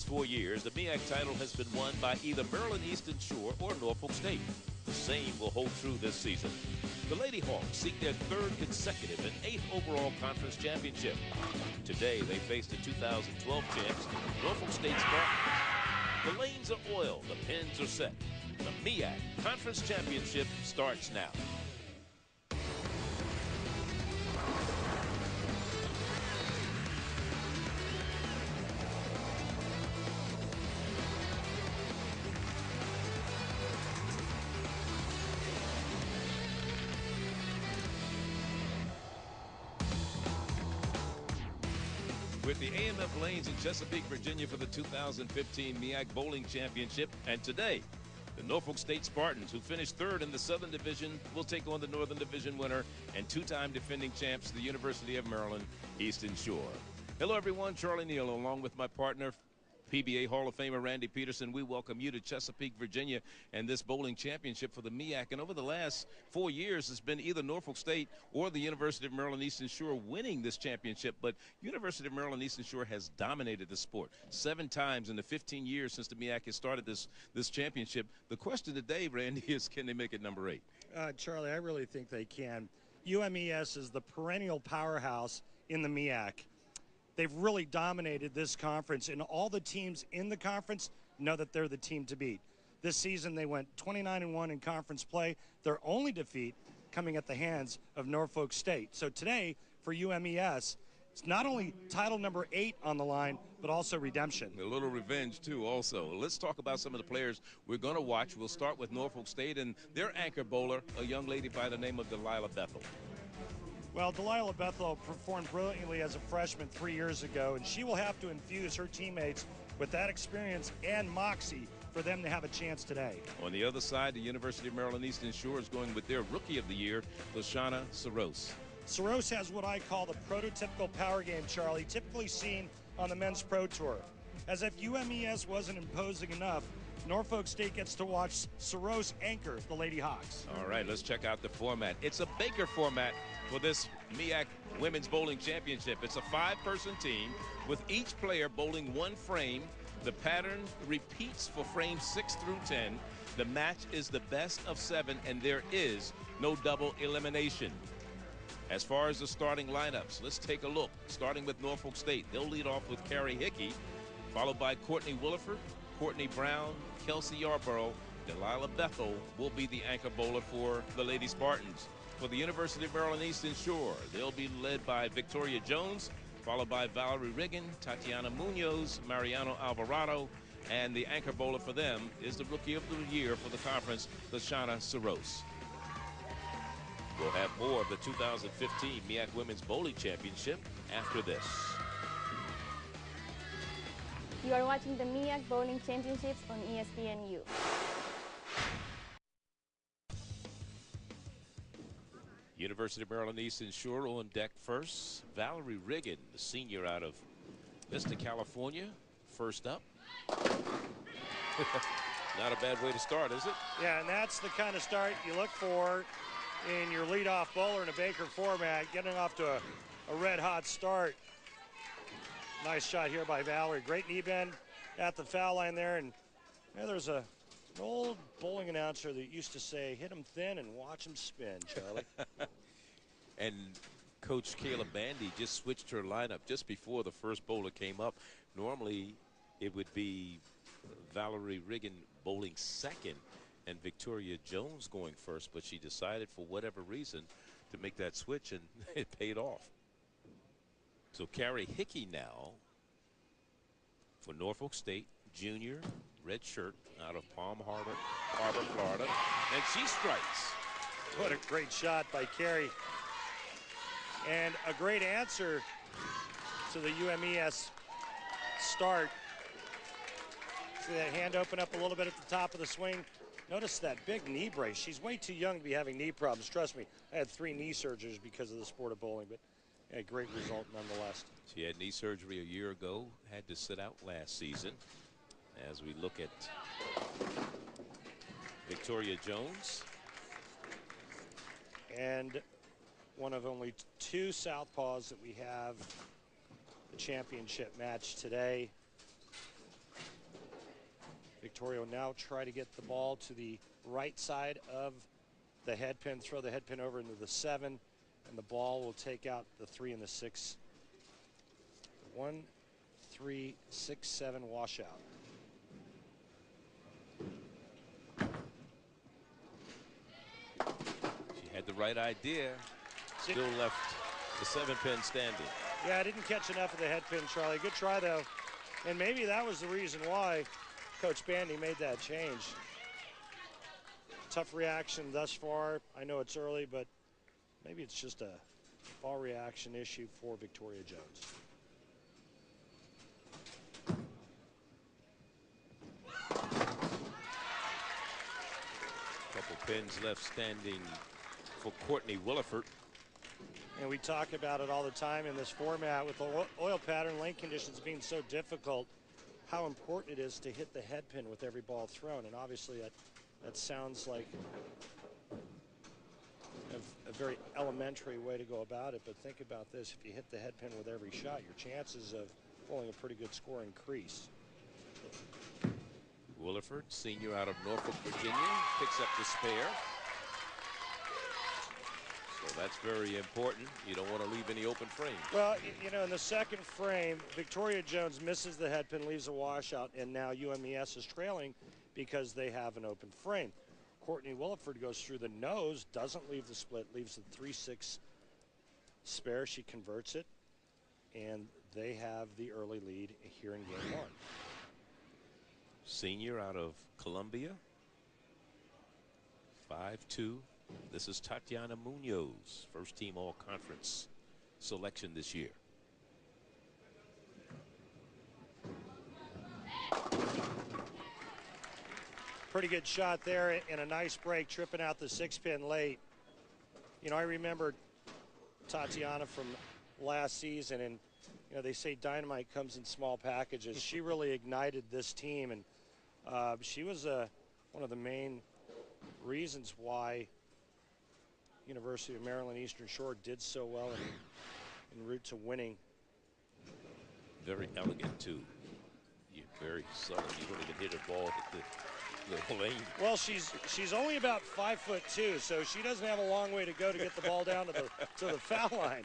4 years, the MEAC title has been won by either Maryland Eastern Shore or Norfolk State. The same will hold true this season. The Lady Hawks seek their third consecutive and 8th overall conference championship. Today, they face the 2012 champs, Norfolk State Spartans. The lanes are oiled, the pins are set. The MEAC Conference Championship starts now. With the AMF lanes in Chesapeake, Virginia for the 2015 MEAC Bowling Championship. And today, the Norfolk State Spartans, who finished third in the Southern Division, will take on the Northern Division winner and two-time defending champs, the University of Maryland Eastern Shore. Hello, everyone. Charlie Neal, along with my partner, PBA Hall of Famer Randy Peterson. We welcome you to Chesapeake, Virginia, and this bowling championship for the MEAC. And over the last 4 years, it's been either Norfolk State or the University of Maryland Eastern Shore winning this championship. But University of Maryland Eastern Shore has dominated the sport 7 times in the 15 years since the MEAC has started this championship. The question today, Randy, is can they make it number 8? Charlie, I really think they can. UMES is the perennial powerhouse in the MEAC. They've really dominated this conference, and all the teams in the conference know that they're the team to beat. This season, they went 29-1 in conference play. Their only defeat coming at the hands of Norfolk State. So today, for UMES, it's not only title number 8 on the line, but also redemption. A little revenge, too, also. Let's talk about some of the players we're going to watch. We'll start with Norfolk State and their anchor bowler, a young lady by the name of Delilah Bethel. Well, Delilah Bethel performed brilliantly as a freshman 3 years ago, and she will have to infuse her teammates with that experience and moxie for them to have a chance today. On the other side, the University of Maryland Eastern Shore is going with their Rookie of the Year, Lashana Saros. Saros has what I call the prototypical power game, Charlie, typically seen on the Men's Pro Tour. As if UMES wasn't imposing enough, Norfolk State gets to watch Saros anchor the Lady Hawks. All right, let's check out the format. It's a Baker format for this MEAC Women's Bowling Championship. It's a 5-person team with each player bowling 1 frame. The pattern repeats for frames 6 through 10. The match is the best of 7, and there is no double elimination. As far as the starting lineups, let's take a look. Starting with Norfolk State, they'll lead off with Carrie Hickey, followed by Courtney Williford, Courtney Brown, Kelsey Yarborough. Delilah Bethel will be the anchor bowler for the Lady Spartans. For the University of Maryland Eastern Shore, they'll be led by Victoria Jones, followed by Valerie Riggin, Tatiana Munoz, Mariano Alvarado, and the anchor bowler for them is the Rookie of the Year for the conference, Lashana Saros. We'll have more of the 2015 MEAC Women's Bowling Championship after this. You are watching the MEAC Bowling Championships on ESPNU. University of Maryland Eastern Shore on deck first. Valerie Riggin, the senior out of Vista, California, first up. Not a bad way to start, is it? Yeah, and that's the kind of start you look for in your leadoff bowler in a Baker format, getting off to a red-hot start. Nice shot here by Valerie. Great knee bend at the foul line there. And yeah, there's an old bowling announcer that used to say, hit them thin and watch them spin, Charlie. And Coach Kayla Bandy just switched her lineup just before the first bowler came up. Normally, it would be Valerie Riggin bowling second and Victoria Jones going first, but she decided for whatever reason to make that switch, and it paid off. So Carrie Hickey now for Norfolk State, junior, red shirt out of Palm Harbor, Florida, and she strikes. What a great shot by Carrie. And a great answer to the UMES start. See that hand open up a little bit at the top of the swing. Notice that big knee brace. She's way too young to be having knee problems. Trust me, I had 3 knee surgeries because of the sport of bowling, but a great result nonetheless. She had knee surgery a year ago, had to sit out last season. As we look at Victoria Jones. And one of only 2 southpaws that we have the championship match today. Victoria will now try to get the ball to the right side of the head pin, throw the head pin over into the 7, and the ball will take out the 3 and the 6. 1, 3, 6, 7 washout. She had the right idea. Still left the 7 pin standing. Yeah, I didn't catch enough of the head pin, Charlie. Good try, though. And maybe that was the reason why Coach Bandy made that change. Tough reaction thus far. I know it's early, but maybe it's just a ball reaction issue for Victoria Jones. Couple pins left standing for Courtney Williford. And we talk about it all the time in this format with the oil pattern, lane conditions being so difficult, how important it is to hit the head pin with every ball thrown. And obviously that sounds like a very elementary way to go about it, but think about this. If you hit the head pin with every shot, your chances of pulling a pretty good score increase. Williford, senior out of Norfolk, Virginia, picks up the spare. So that's very important. You don't want to leave any open frames. Well, you know, in the second frame, Victoria Jones misses the head pin, leaves a washout, and now UMES is trailing because they have an open frame. Courtney Williford goes through the nose, doesn't leave the split, leaves the 3-6 spare. She converts it, and they have the early lead here in game 1. Senior out of Columbia, 5'2". This is Tatiana Munoz, first team all-conference selection this year. Pretty good shot there and a nice break, tripping out the 6 pin late. You know, I remember Tatiana from last season, and you know, they say dynamite comes in small packages. She really ignited this team, and she was one of the main reasons why University of Maryland Eastern Shore did so well en route to winning. Very elegant too. You're very subtle. You don't even hit a ball at the lane. Well, she's only about 5'2", so she doesn't have a long way to go to get the ball down to the foul line.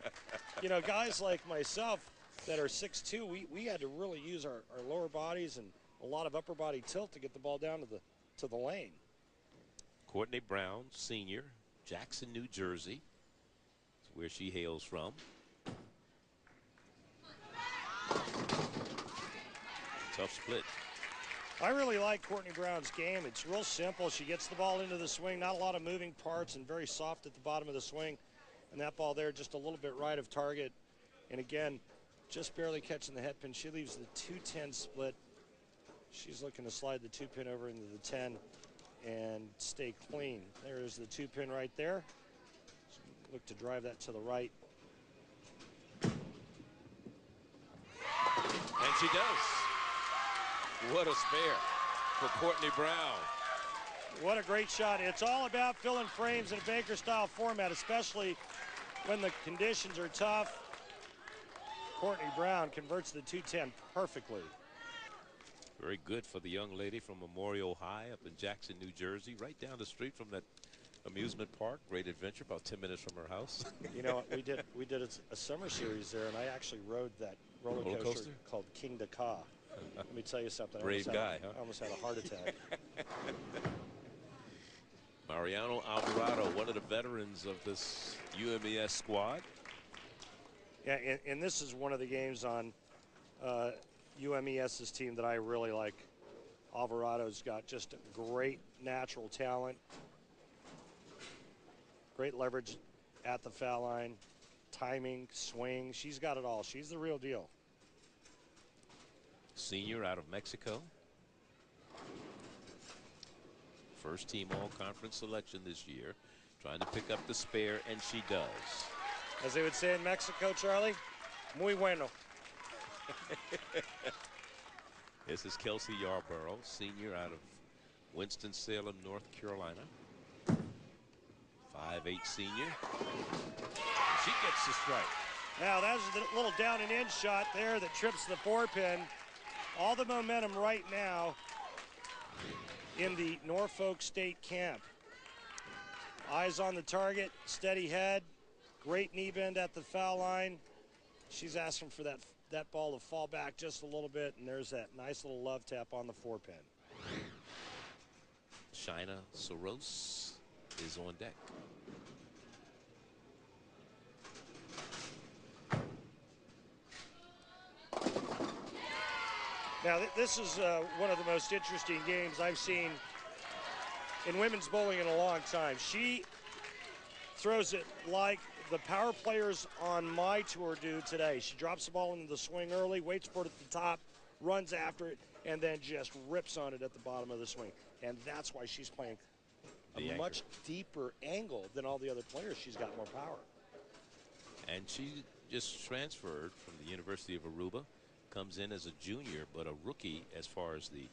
You know, guys like myself that are 6'2", we had to really use our lower bodies and a lot of upper body tilt to get the ball down to the lane. Courtney Brown, senior, Jackson, New Jersey. That's where she hails from. Tough split. I really like Courtney Brown's game. It's real simple. She gets the ball into the swing, not a lot of moving parts, and very soft at the bottom of the swing. And that ball there just a little bit right of target. And again, just barely catching the head pin. She leaves the 2-10 split. She's looking to slide the 2 pin over into the 10 and stay clean. There's the 2 pin right there. Look to drive that to the right. And she does. What a spare for Courtney Brown. What a great shot. It's all about filling frames in a Baker style format, especially when the conditions are tough. Courtney Brown converts the 2-10 perfectly. Very good for the young lady from Memorial High up in Jackson, New Jersey, right down the street from that amusement park. Great adventure, about 10 minutes from her house. You know, we did a summer series there, and I actually rode that roller coaster called King Dakar. Let me tell you something. Brave guy, huh? I almost had a heart attack. Mariano Alvarado, one of the veterans of this UMES squad. Yeah, and this is one of the games on UMES's team that I really like. Alvarado's got just a great natural talent, great leverage at the foul line, timing, swing. She's got it all. She's the real deal. Senior out of Mexico. First team all-conference selection this year. Trying to pick up the spare, and she does. As they would say in Mexico, Charlie, muy bueno. This is Kelsey Yarborough, senior out of Winston-Salem, North Carolina. 5'8" senior. And she gets the strike. Now that's a little down and in shot there that trips the 4 pin. All the momentum right now in the Norfolk State camp. Eyes on the target, steady head, great knee bend at the foul line. She's asking for that ball to fall back just a little bit, and there's that nice little love tap on the 4-pin. Shaina Soros is on deck. Now, this is one of the most interesting games I've seen in women's bowling in a long time. She throws it like the power players on my tour do today. She drops the ball into the swing early, waits for it at the top, runs after it, and then just rips on it at the bottom of the swing. And that's why she's playing a much deeper angle than all the other players. She's got more power. And she just transferred from the University of Aruba. Comes in as a junior, but a rookie as far as the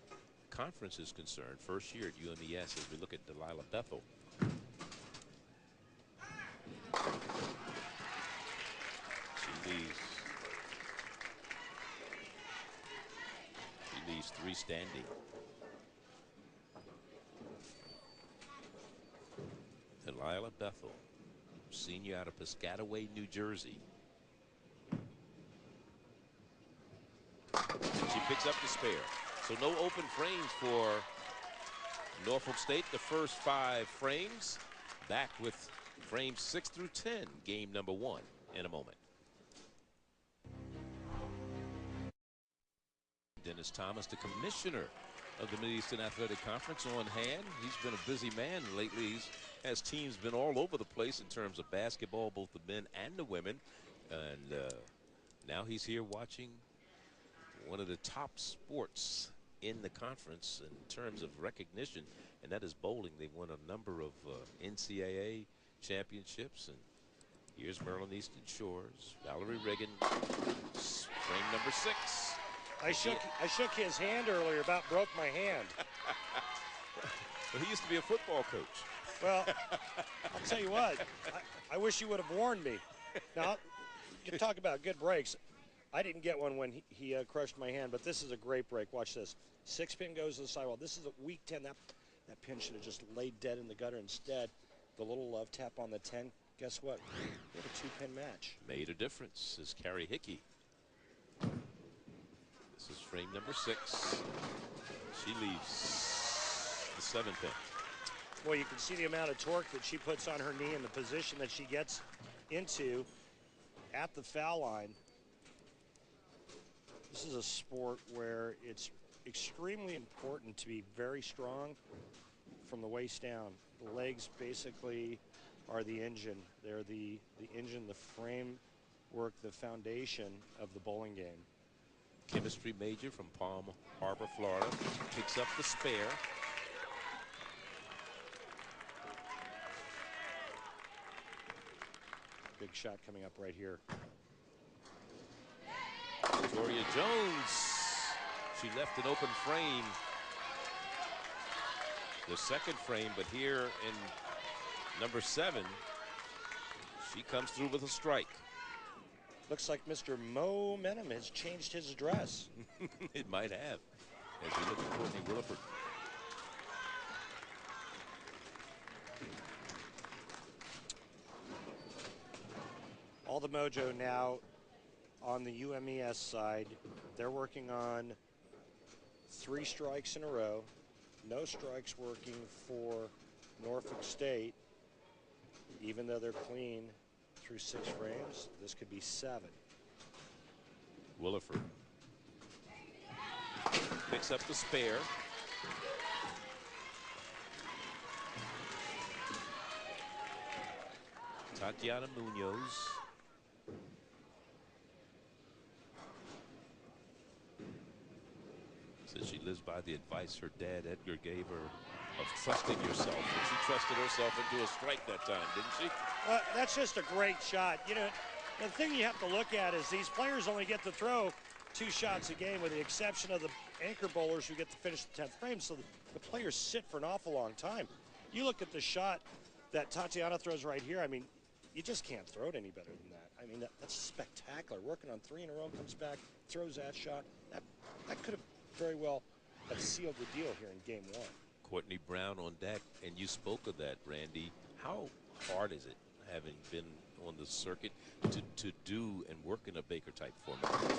conference is concerned. First year at UMES as we look at Delilah Bethel. She leaves 3 standing. Delilah Bethel, senior out of Piscataway, New Jersey. She picks up the spare. So no open frames for Norfolk State. The first 5 frames. Back with frames 6 through 10. Game number 1 in a moment. Dennis Thomas, the commissioner of the Mid-Eastern Athletic Conference, on hand. He's been a busy man lately. He's has teams been all over the place in terms of basketball, both the men and the women. And now he's here watching one of the top sports in the conference in terms of recognition, and that is bowling. They've won a number of NCAA championships, and here's Maryland Eastern Shores. Valerie Reagan, frame number 6. I shook his hand earlier, about broke my hand. Well, he used to be a football coach. Well, I'll tell you what, I wish you would have warned me. Now, you talk about good breaks. I didn't get one when he crushed my hand, but this is a great break. Watch this. 6-pin goes to the sidewall. This is a weak 10. That pin should have just laid dead in the gutter. Instead, the little love tap on the 10. Guess what? We have a 2-pin match. Made a difference, is Carrie Hickey. This is frame number 6. She leaves the 7-pin. Boy, you can see the amount of torque that she puts on her knee and the position that she gets into at the foul line. This is a sport where it's extremely important to be very strong from the waist down. The legs basically are the engine. They're the engine, the framework, the foundation of the bowling game. Chemistry major from Palm Harbor, Florida, picks up the spare. Big shot coming up right here. Victoria Jones. She left an open frame. The second frame, but here in number 7, she comes through with a strike. Looks like Mr. Momentum has changed his address. It might have, as we look at Courtney Williford. All the mojo now on the UMES side. They're working on 3 strikes in a row. No strikes working for Norfolk State. Even though they're clean through 6 frames, this could be 7. Williford picks up the spare. Tatiana Munoz. Says she lives by the advice her dad, Edgar, gave her of trusting yourself. And she trusted herself into a strike that time, didn't she? Well, that's just a great shot. You know, the thing you have to look at is these players only get to throw 2 shots a game, with the exception of the anchor bowlers who get to finish the 10th frame. So the players sit for an awful long time. You look at the shot that Tatiana throws right here. I mean, you just can't throw it any better than that. I mean, that's spectacular. Working on 3 in a row, comes back, throws that shot. That could have very well have sealed the deal here in game one. Courtney Brown on deck, and you spoke of that, Randy. How hard is it, having been on the circuit, to do and work in a Baker-type format?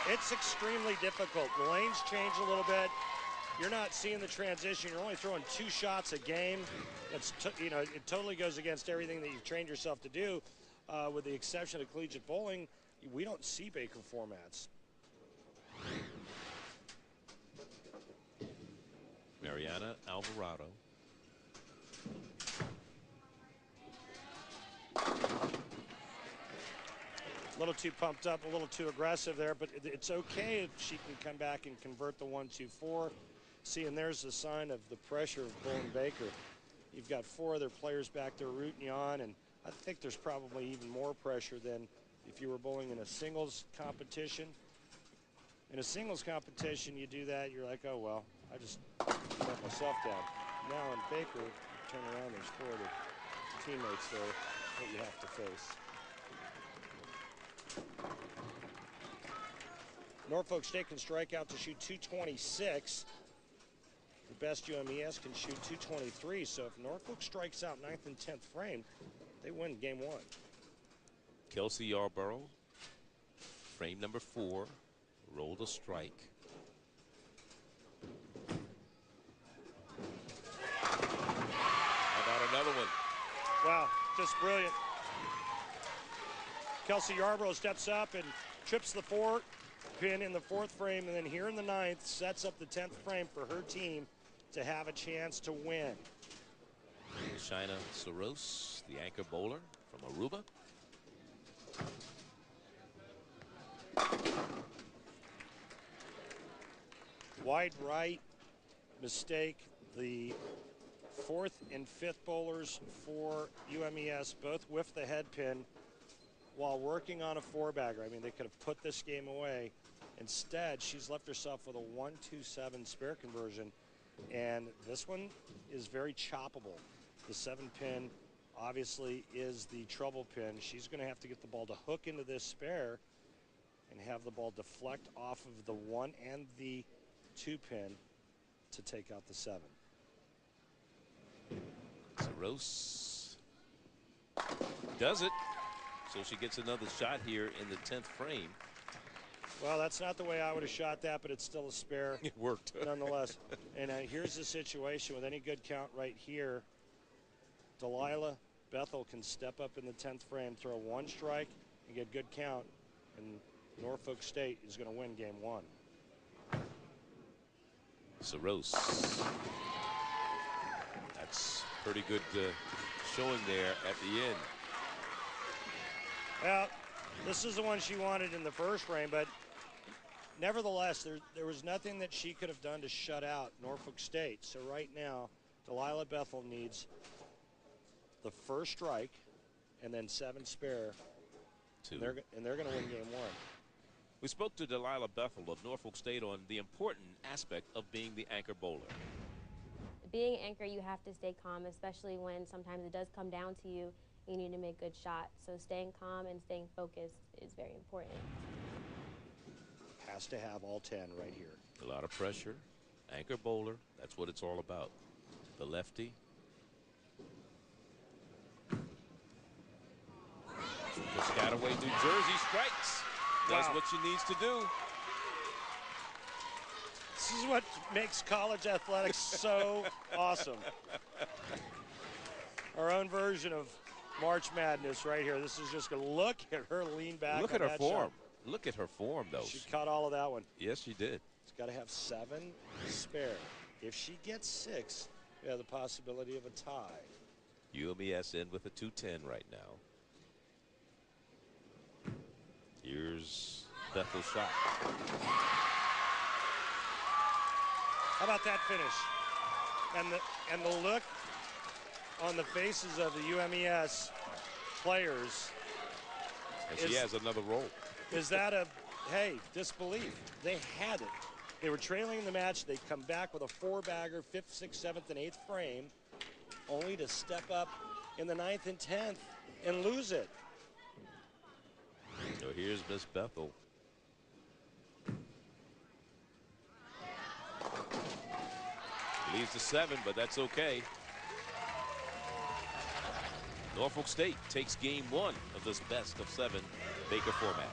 It's extremely difficult. The lanes change a little bit. You're not seeing the transition. You're only throwing 2 shots a game. It's it totally goes against everything that you've trained yourself to do. With the exception of collegiate bowling, we don't see Baker formats. Mariana Alvarado. A little too pumped up, a little too aggressive there, but it's okay if she can come back and convert the 1-2-4. See, and there's the sign of the pressure of bowling Baker. You've got 4 other players back there rooting you on, and I think there's probably even more pressure than if you were bowling in a singles competition. In a singles competition, you do that, you're like, oh, well, I just let myself down. Now in Baker, you turn around, there's 4 other teammates there that you have to face. Norfolk State can strike out to shoot 226. The best UMES can shoot 223. So if Norfolk strikes out 9th and 10th frame, they win game one. Kelsey Yarborough, frame number 4, rolled a strike. How about another one? Wow, just brilliant. Kelsey Yarborough steps up and trips the 4 pin in the 4th frame, and then here in the 9th sets up the 10th frame for her team to have a chance to win. Shaina Saros, the anchor bowler from Aruba. Wide right mistake. The 4th and 5th bowlers for UMES both whiffed the head pin while working on a 4-bagger. I mean, they could have put this game away. Instead, she's left herself with a 1-2-7 spare conversion, and this one is very choppable. The 7 pin obviously is the trouble pin. She's going to have to get the ball to hook into this spare and have the ball deflect off of the 1 and the 2 pin to take out the 7. Saros does it. So she gets another shot here in the 10th frame. Well, that's not the way I would have shot that, but it's still a spare. It worked. Nonetheless. And here's the situation with any good count right here. Delilah Bethel can step up in the 10th frame, throw 1 strike, and get good count. And Norfolk State is going to win game 1. Saros. That's pretty good showing there at the end. Well, this is the one she wanted in the 1st frame, but nevertheless, there was nothing that she could have done to shut out Norfolk State. So right now, Delilah Bethel needs the 1st strike and then 7 spare. And they're going to win game 1. We spoke to Delilah Bethel of Norfolk State on the important aspect of being the anchor bowler. Being an anchor, you have to stay calm, especially when sometimes it does come down to you. You need to make good shots. So staying calm and staying focused is very important. Has to have all 10 right here. A lot of pressure. Anchor bowler, that's what it's all about. The lefty. Piscataway, New Jersey strikes. Does what she needs to do. This is what makes college athletics so awesome. Our own version of March Madness right here. This is just a look at her lean back. Look at her form. Shot. Look at her form, though. She caught all of that one. Yes, she did. She's got to have 7 spare. If she gets 6, we have the possibility of a tie. UMES in with a 210 right now. Here's Bethel's shot. How about that finish? And the look on the faces of the UMES players. And she has another roll. Is that a, hey, disbelief? They had it. They were trailing in the match. They come back with a 4-bagger, 5th, 6th, 7th, and 8th frame, only to step up in the 9th and 10th and lose it. So here's Miss Bethel. Leads to 7, but that's okay. Norfolk State takes game 1 of this best of 7 Baker format.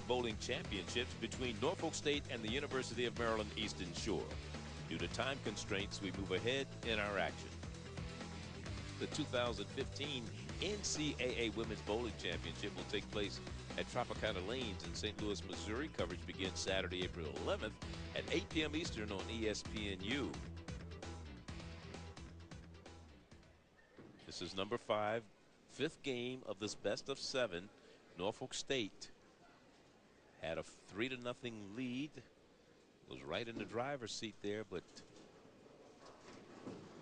Bowling championships between Norfolk State and the University of Maryland Eastern Shore. Due to time constraints, we move ahead in our action. The 2015 NCAA Women's Bowling Championship will take place at Tropicana Lanes in St. Louis, Missouri. Coverage begins Saturday, April 11th at 8 p.m. Eastern on ESPNU. This is number 5, 5th game of this best of 7. Norfolk State had a 3-0 lead. Was right in the driver's seat there, but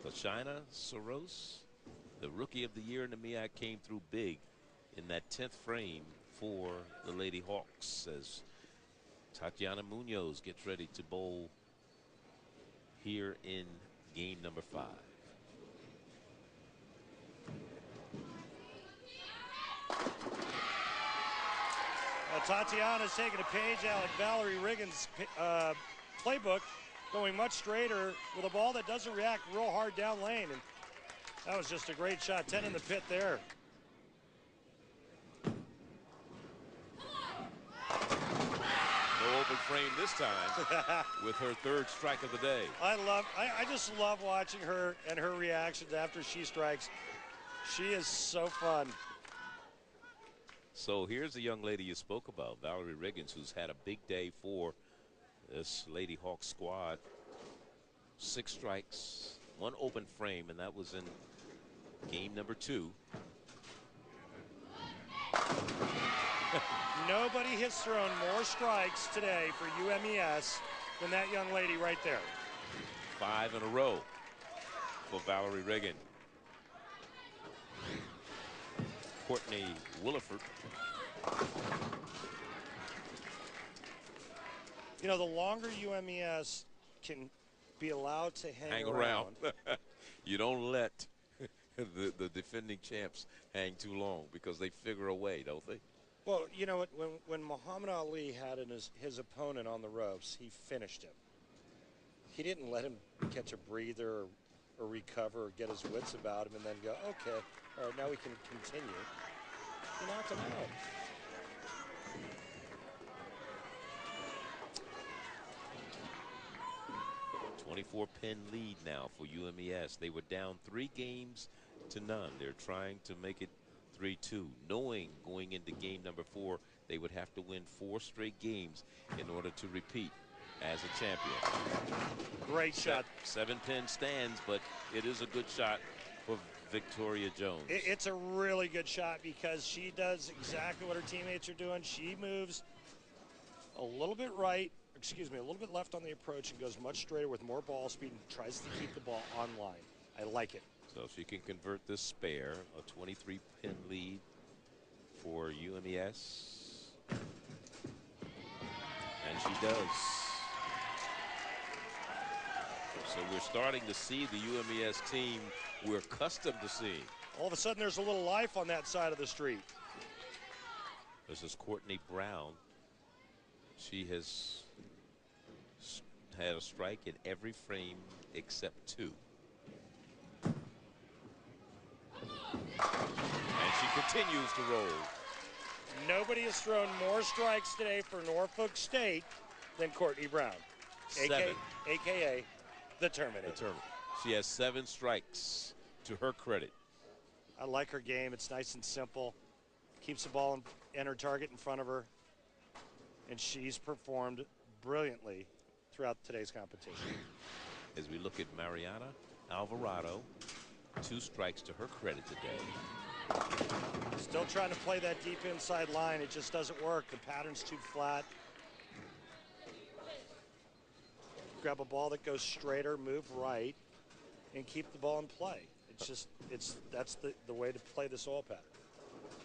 Lashina Soros, the Rookie of the Year in the MEAC, came through big in that 10th frame for the Lady Hawks as Tatiana Munoz gets ready to bowl here in game number 5. Tatiana's taking a page out of Valerie Riggins' playbook, going much straighter with a ball that doesn't react real hard down lane. And that was just a great shot. 10 in the pit there. No open frame this time with her 3rd strike of the day. I just love watching her and her reactions after she strikes. She is so fun. So here's the young lady you spoke about, Valerie Riggins, who's had a big day for this Lady Hawk squad. 6 strikes, 1 open frame, and that was in game number 2. Nobody has thrown more strikes today for UMES than that young lady right there. 5 in a row for Valerie Riggins. Courtney Williford. You know, the longer UMES can be allowed to hang around. You don't let the defending champs hang too long because they figure a way, don't they? Well, you know what? When Muhammad Ali had his opponent on the ropes, he finished him. He didn't let him catch a breather or recover or get his wits about him and then go, okay, all right, now we can continue. He knocked him out. A 24-pin lead now for UMES. They were down 3 games to none. They're trying to make it 3-2, knowing going into game number 4 they would have to win 4 straight games in order to repeat as a champion. Great shot. 7-pin stands, but it is a good shot for Victoria Jones. It's a really good shot because she does exactly what her teammates are doing. She moves a little bit right, excuse me, a little bit left on the approach and goes much straighter with more ball speed and tries to keep the ball on line. I like it. So she can convert this spare, a 23-pin lead for UMES. And she does. So we're starting to see the UMES team we're accustomed to seeing. All of a sudden there's a little life on that side of the street. This is Courtney Brown. She has had a strike in every frame except 2. And she continues to roll. Nobody has thrown more strikes today for Norfolk State than Courtney Brown, 7. AKA the Terminator. She has 7 strikes to her credit. I like her game. It's nice and simple. Keeps the ball and her target in front of her. And she's performed brilliantly throughout today's competition. As we look at Mariana Alvarado, 2 strikes to her credit today. Still trying to play that deep inside line. It just doesn't work. The pattern's too flat. Grab a ball that goes straighter, move right, and keep the ball in play. That's the way to play this oil pattern.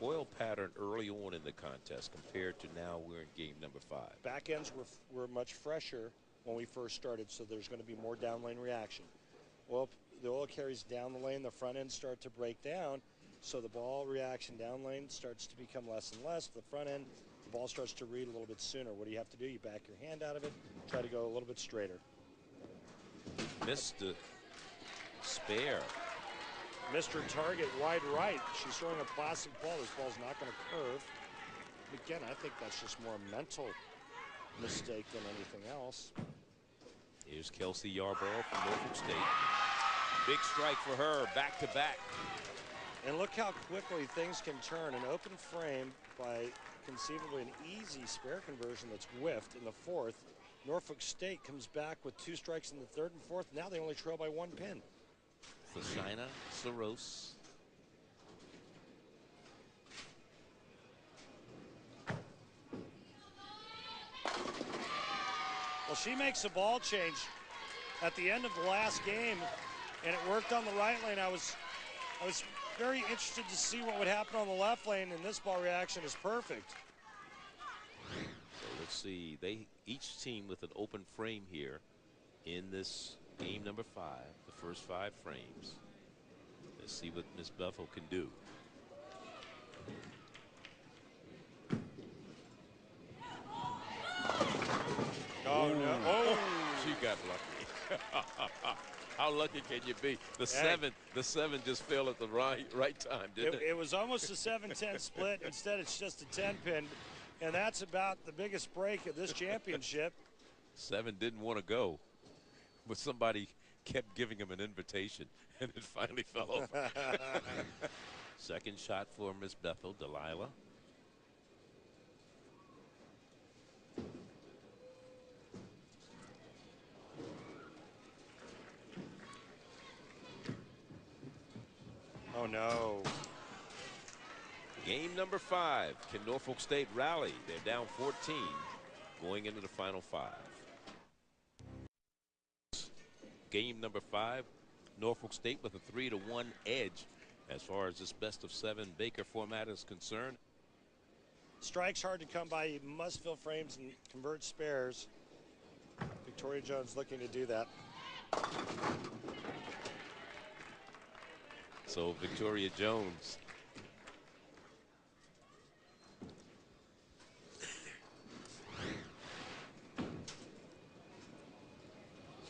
Oil pattern early on in the contest compared to now we're in game number 5. Back ends were much fresher when we first started, so there's going to be more down lane reaction. Well, the oil carries down the lane, the front ends start to break down, so the ball reaction down lane starts to become less and less. The front end, the ball starts to read a little bit sooner. What do you have to do? You back your hand out of it, try to go a little bit straighter. Missed the spare. Missed her target wide right. She's throwing a plastic ball. This ball's not going to curve. Again, I think that's just more a mental mistake than anything else. Here's Kelsey Yarborough from Norfolk State. Big strike for her, back to back. And look how quickly things can turn. An open frame by conceivably an easy spare conversion that's whiffed in the fourth. Norfolk State comes back with 2 strikes in the third and fourth. Now they only trail by 1 pin. Thashina Saros. Well, she makes a ball change at the end of the last game, and it worked on the right lane. I was very interested to see what would happen on the left lane, and this ball reaction is perfect. So let's see. Each team with an open frame here in this game number 5, the first 5 frames. Let's see what Ms. Bethel can do. Oh, no. Oh, she got lucky. How lucky can you be? The seven just fell at the right time, didn't it? It was almost a 7-10 split. Instead, it's just a 10 pin, and that's about the biggest break of this championship. 7 didn't want to go, but somebody kept giving him an invitation, and it finally fell over. Second shot for Miss Bethel, Delilah. Oh, no. Game number 5. Can Norfolk State rally? They're down 14 going into the final 5. Game number 5. Norfolk State with a 3-1 edge as far as this best-of-7 Baker format is concerned. Strikes hard to come by. You must fill frames and convert spares. Victoria Jones looking to do that. So Victoria Jones.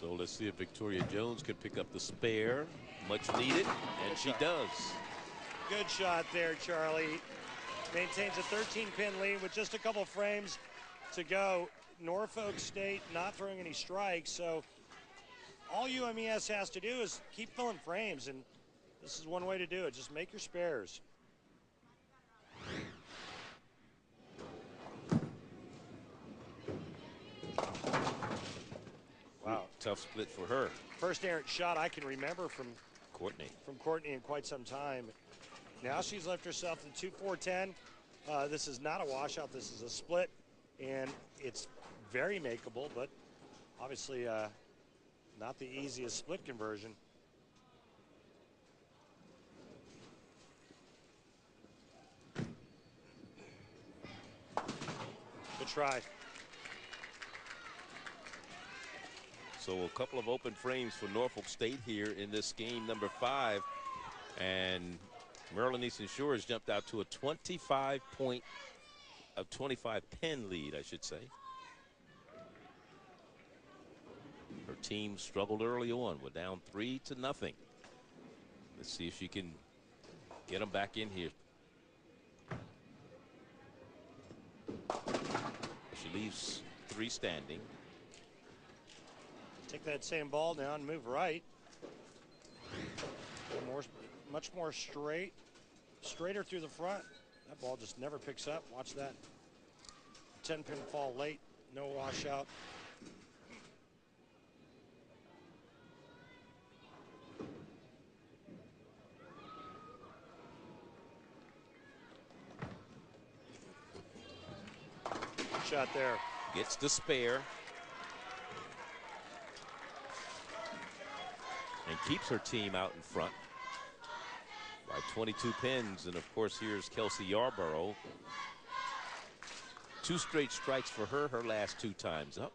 So let's see if Victoria Jones can pick up the spare. Much needed, and she does. Good shot there, Charlie. Maintains a 13-pin lead with just a couple frames to go. Norfolk State not throwing any strikes, so all UMES has to do is keep filling frames, and this is one way to do it. Just make your spares. Wow. Tough split for her. First errant shot I can remember from Courtney. In quite some time. Now she's left herself to 2-4-10. This is not a washout. This is a split, and it's very makeable, but obviously not the easiest split conversion. Good try. So a couple of open frames for Norfolk State here in this game number 5. And Maryland Eastern Shores jumped out to a 25 pin lead, I should say. Her team struggled early on. We're down 3-0. Let's see if she can get them back in here. She leaves 3 standing. Take that same ball down, move right. Much more straighter through the front. That ball just never picks up. Watch that. 10-pin fall late, no washout. Good shot there. Gets the spare. And keeps her team out in front by 22 pins. And of course, here's Kelsey Yarborough. 2 straight strikes for her last 2 times up.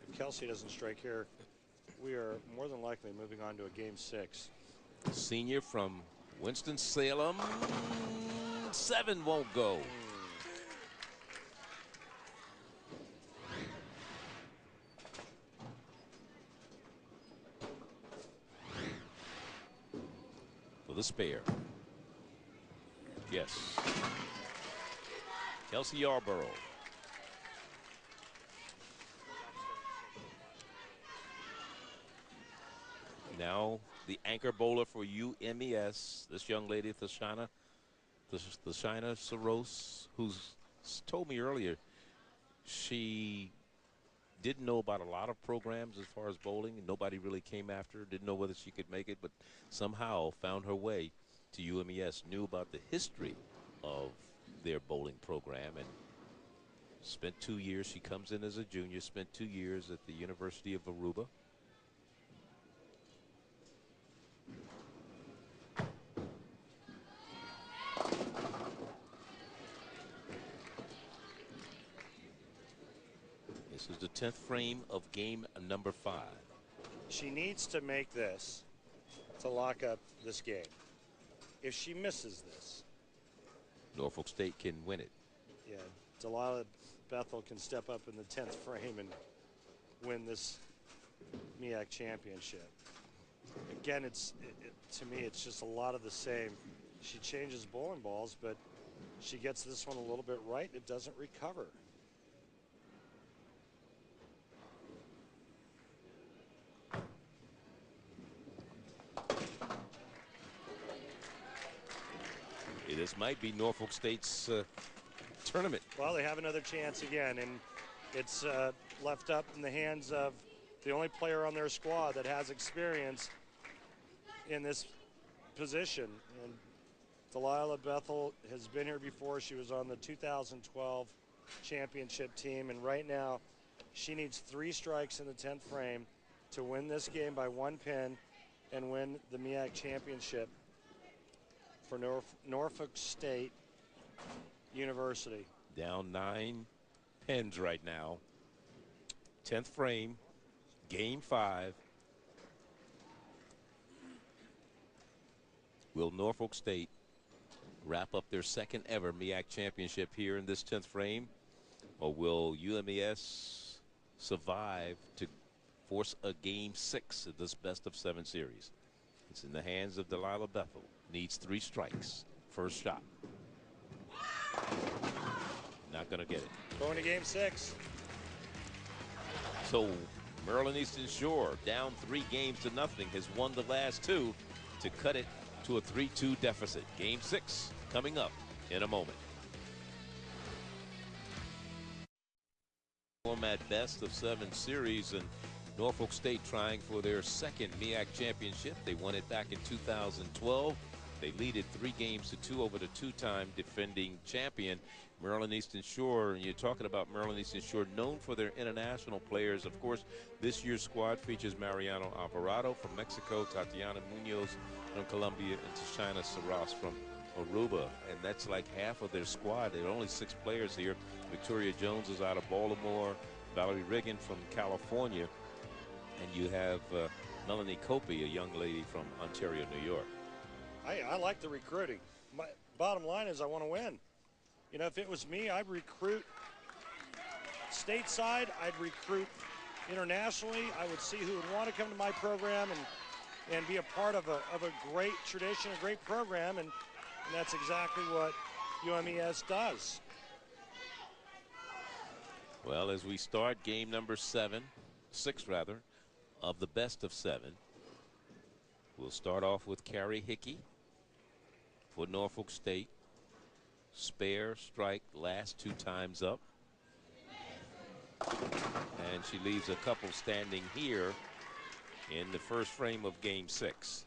If Kelsey doesn't strike here, we are more than likely moving on to a game 6. Senior from Winston-Salem. 7 won't go. For the spare. Yes. Kelsey Yarborough. Now the anchor bowler for UMES, this young lady, Thashina Saros, who's told me earlier she didn't know about a lot of programs as far as bowling, and nobody really came after her, didn't know whether she could make it, but somehow found her way to UMES, knew about the history of their bowling program, and spent 2 years. She comes in as a junior, spent 2 years at the University of Aruba. This is the 10th frame of game number 5. She needs to make this to lock up this game. If she misses this, Norfolk State can win it. yeah, Delilah Bethel can step up in the 10th frame and win this MEAC championship. Again, to me, it's just a lot of the same. She changes bowling balls, but she gets this one a little bit right. It doesn't recover. This might be Norfolk State's tournament. Well, they have another chance again, and it's left up in the hands of the only player on their squad that has experience in this position. And Delilah Bethel has been here before. She was on the 2012 championship team, and right now she needs 3 strikes in the 10th frame to win this game by 1 pin and win the MEAC championship for Norfolk State University. Down 9 pins right now. 10th frame, game 5. Will Norfolk State wrap up their second ever MEAC championship here in this 10th frame, or will UMES survive to force a game 6 of this best-of-7 series? It's in the hands of Delilah Bethel. Needs 3 strikes. First shot. Not going to get it. Going to game 6. So Maryland Eastern Shore, down 3 games to nothing, has won the last 2 to cut it to a 3-2 deficit. Game 6 coming up in a moment. Format best-of-7 series, and Norfolk State trying for their second MEAC championship. They won it back in 2012. They lead it 3 games to 2 over the 2-time defending champion, Maryland Eastern Shore. And you're talking about Maryland Eastern Shore, known for their international players. Of course, this year's squad features Mariano Alvarado from Mexico, Tatiana Munoz from Colombia, and Tashina Saras from Aruba. And that's like half of their squad. There are only 6 players here. Victoria Jones is out of Baltimore, Valerie Riggin from California, and you have Melanie Copey, a young lady from Ontario, New York. I like the recruiting. My bottom line is I want to win. You know, if it was me, I'd recruit stateside. I'd recruit internationally. I would see who would want to come to my program and be a part of a great tradition, a great program, and that's exactly what UMES does. Well, as we start game number 6 of the best-of-7, we'll start off with Carrie Hickey for Norfolk State. Spare, strike, last 2 times up. And she leaves a couple standing here in the first frame of game 6.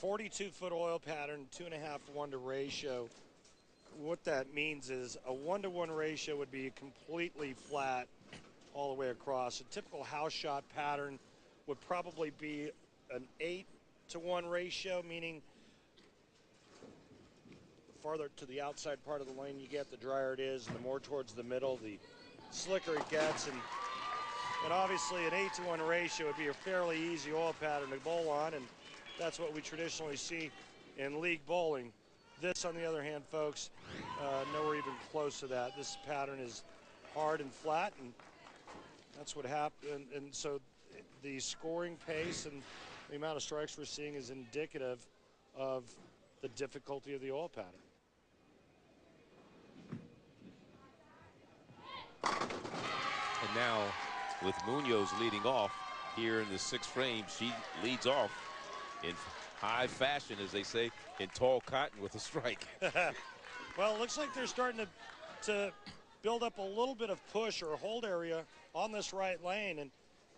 42-foot oil pattern, 2.5 to 1 ratio. What that means is a 1-to-1 ratio would be completely flat all the way across. A typical house shot pattern would probably be an 8-to-1 ratio, meaning the farther to the outside part of the lane you get, the drier it is, and the more towards the middle, the slicker it gets. And obviously an 8-to-1 ratio would be a fairly easy oil pattern to bowl on, and that's what we traditionally see in league bowling. This, on the other hand, folks, nowhere even close to that. This pattern is hard and flat, and that's what happened. And so the scoring pace and the amount of strikes we're seeing is indicative of the difficulty of the oil pattern. And now, with Munoz leading off here in the 6th frame, she leads off in high fashion, as they say, in tall cotton with a strike. Well, it looks like they're starting to build up a little bit of push or hold area on this right lane,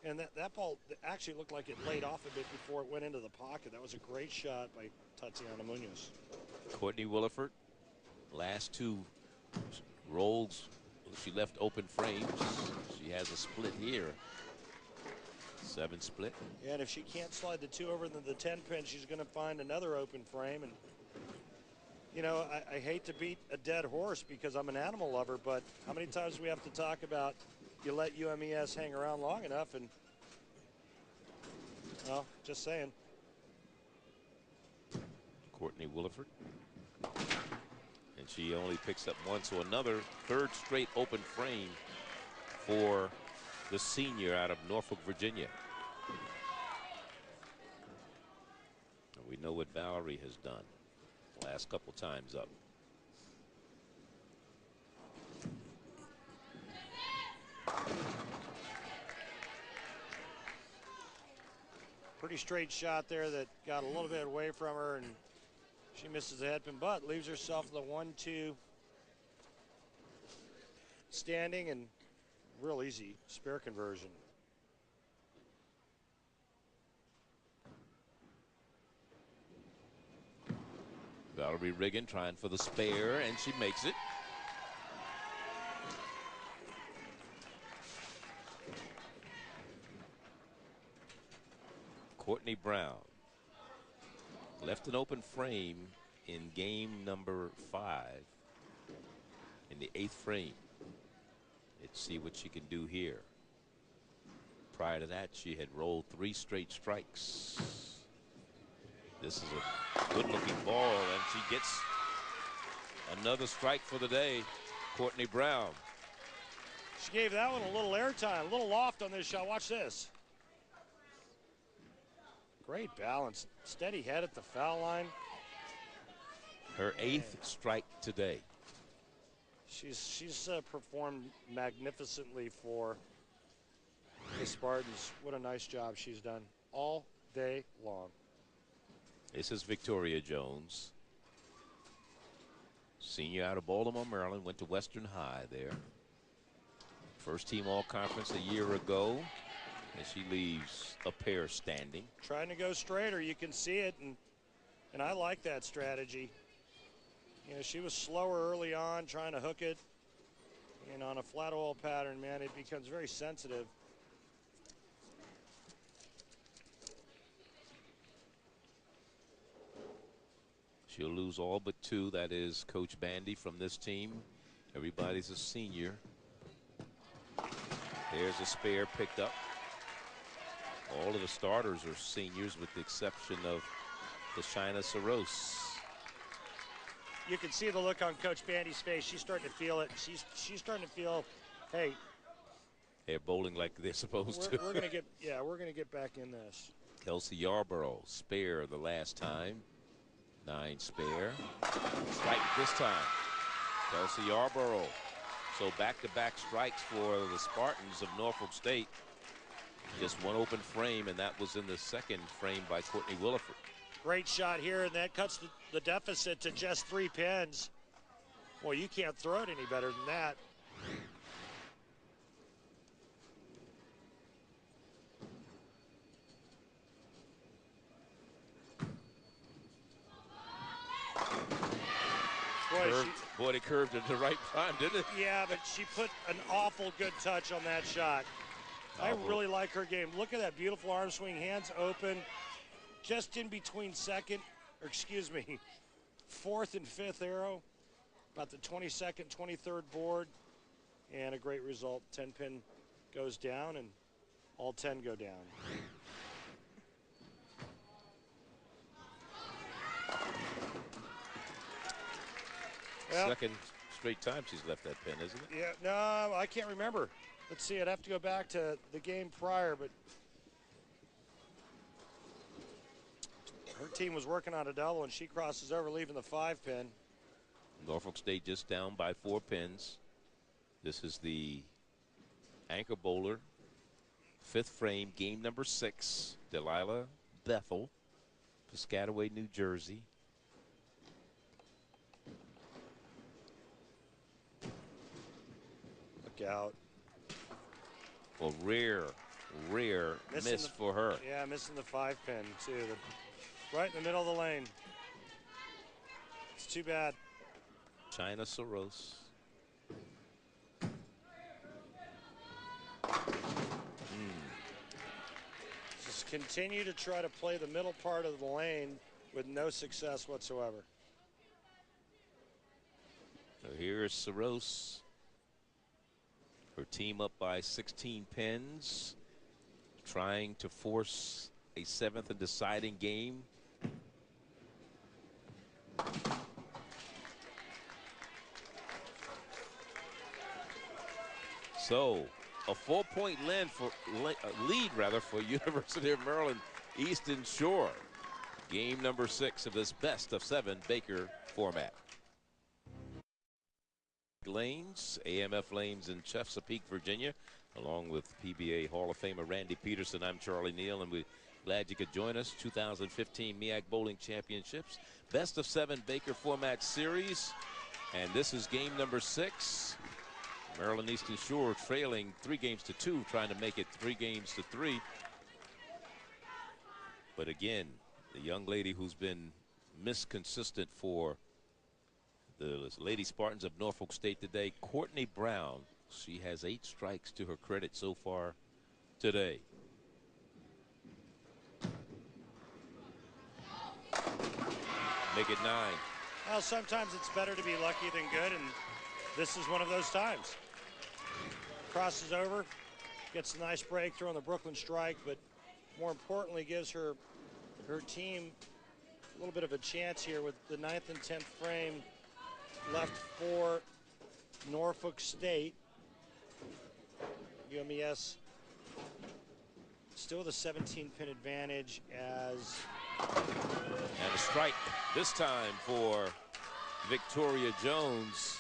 and that ball actually looked like it laid off a bit before it went into the pocket. That was a great shot by Tatiana Munoz. Courtney Williford, last 2 rolls, she left open frames. She has a split here. 7 split. Yeah, and if she can't slide the 2 over into the 10 pin, she's going to find another open frame. And, you know, I hate to beat a dead horse because I'm an animal lover, but how many times do we have to talk about you let UMES hang around long enough? And, well, just saying. Courtney Williford. And she only picks up 1, so another 3rd straight open frame for the senior out of Norfolk, Virginia. And we know what Valerie has done the last couple times up. Pretty straight shot there that got a little bit away from her, and she misses the head pin, but leaves herself the 1-2 standing and real easy spare conversion. Valerie Riggin trying for the spare, and she makes it. Courtney Brown left an open frame in game number 5 in the 8th frame. Let's see what she can do here. Prior to that, she had rolled 3 straight strikes. This is a good-looking ball, and she gets another strike for the day. Courtney Brown. She gave that one a little airtime, a little loft on this shot. Watch this. Great balance. Steady head at the foul line. Her 8th strike today. She's performed magnificently for the Spartans. What a nice job she's done all day long. This is Victoria Jones. Senior out of Baltimore, Maryland, went to Western High there. First team all-conference a year ago, and she leaves a pair standing. Trying to go straighter, you can see it, and I like that strategy. You know, she was slower early on, trying to hook it, and on a flat oil pattern, man, it becomes very sensitive. She'll lose all but 2. That is Coach Bandy from this team. Everybody's a senior. There's a spare picked up. All of the starters are seniors with the exception of Deshina Saros. You can see the look on Coach Bandy's face. She's starting to feel it. She's starting to feel, hey, they're bowling like they're supposed to. We're gonna get back in this. Kelsey Yarborough, spare the last time. 9 spare. Strike this time. Kelsey Yarborough. So back-to-back strikes for the Spartans of Norfolk State. Just 1 open frame, and that was in the 2nd frame by Courtney Williford. Great shot here, and that cuts the deficit to just 3 pins. Well, you can't throw it any better than that. Boy, it curved at the right time, didn't it? Yeah, but she put an awful good touch on that shot. I really like her game. Look at that beautiful arm swing, hands open, just in between 4th and 5th arrow, about the 22nd, 23rd board, and a great result. 10 pin goes down, and all 10 go down. Well, second straight time she's left that pin, isn't it? yeah, no, I can't remember. Let's see, I'd have to go back to the game prior, but her team was working on a double, and she crosses over, leaving the 5-pin. Norfolk State just down by 4 pins. This is the anchor bowler, 5th frame, game number 6. Delilah Bethel, Piscataway, New Jersey. Look out. Well, rare miss for her. Yeah, missing the 5-pin, too. Right in the middle of the lane. It's too bad. China Soros. Just continue to try to play the middle part of the lane with no success whatsoever. So here's Soros. Her team up by 16 pins, trying to force a 7th and deciding game. So a 4-point lead for University of Maryland Eastern Shore. Game number 6 of this best of 7 Baker format. Lanes, AMF Lanes in Chesapeake, Virginia, along with PBA Hall of Famer Randy Peterson. I'm Charlie Neal, and we're glad you could join us. 2015 MEAC Bowling Championships, best of 7 Baker format series, and this is game number 6. Maryland Eastern Shore trailing 3-2, trying to make it 3-3. But again, the young lady who's been consistent for the Lady Spartans of Norfolk State today, Courtney Brown. She has 8 strikes to her credit so far today. Make it 9. Well, sometimes it's better to be lucky than good, and this is one of those times. Crosses over, gets a nice breakthrough on the Brooklyn strike, but more importantly gives her team a little bit of a chance here with the 9th and 10th frame left for Norfolk State. UMES still the 17-pin advantage as... And a strike this time for Victoria Jones.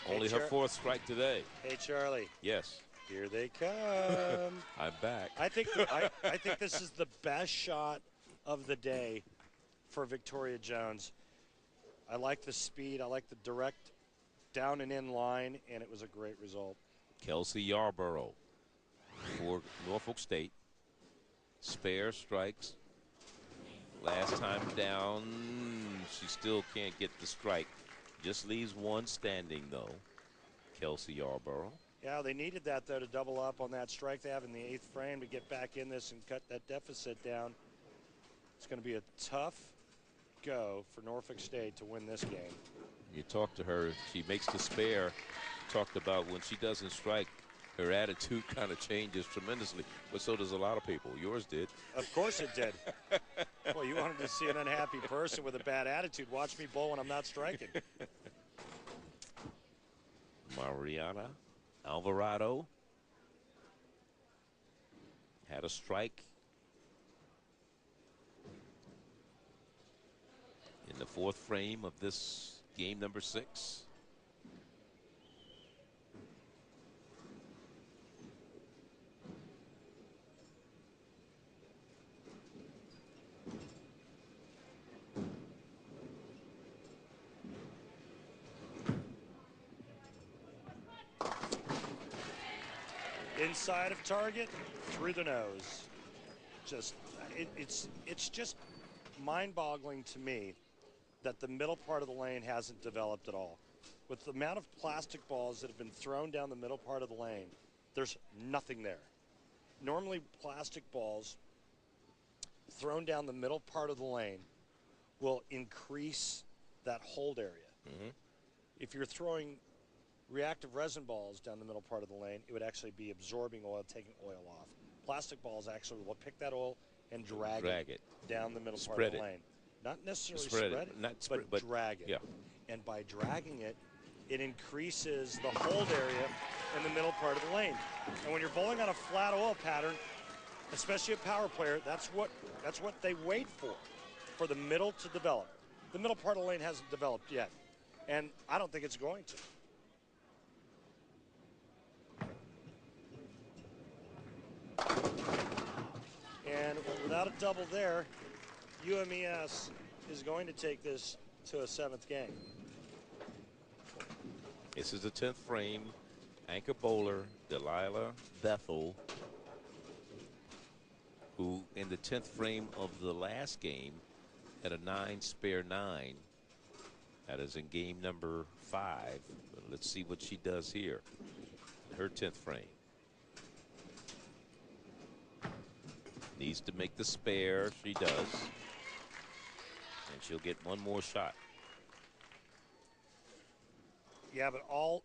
Only her 4th strike today. Hey, Charlie. Yes. Here they come. I'm back. I think this is the best shot of the day for Victoria Jones. I like the speed. I like the direct down and in line, and it was a great result. Kelsey Yarborough for Norfolk State. Spare strikes. Last time down, she still can't get the strike. Just leaves 1 standing, though. Kelsey Yarborough. Yeah, they needed that, though, to double up on that strike they have in the 8th frame to get back in this and cut that deficit down. It's going to be a tough go for Norfolk State to win this game. You talk to her, she makes the spare. Talked about when she doesn't strike, her attitude kind of changes tremendously, but so does a lot of people. Yours did. Of course it did. Well, you wanted to see an unhappy person with a bad attitude. Watch me bowl when I'm not striking. Mariana Alvarado had a strike in the 4th frame of this game number 6. Inside of target, through the nose. It's just mind-boggling to me that the middle part of the lane hasn't developed at all. With the amount of plastic balls that have been thrown down the middle part of the lane, there's nothing there. Normally, plastic balls thrown down the middle part of the lane will increase that hold area. If you're throwing reactive resin balls down the middle part of the lane, it would actually be absorbing oil, taking oil off. Plastic balls actually will pick that oil and drag it down the middle part of the lane. Not necessarily Spread spread it, it, not spread, but drag it. Yeah. And by dragging it, it increases the hold area in the middle part of the lane. And when you're bowling on a flat oil pattern, especially a power player, that's what they wait for the middle to develop. The middle part of the lane hasn't developed yet, and I don't think it's going to. And without a double there, UMES is going to take this to a 7th game. This is the 10th frame. Anchor bowler Delilah Bethel, who in the 10th frame of the last game had a 9 spare 9. That is in game number 5. Let's see what she does here. Her 10th frame. Needs to make the spare. She does. And she'll get one more shot. Yeah, but all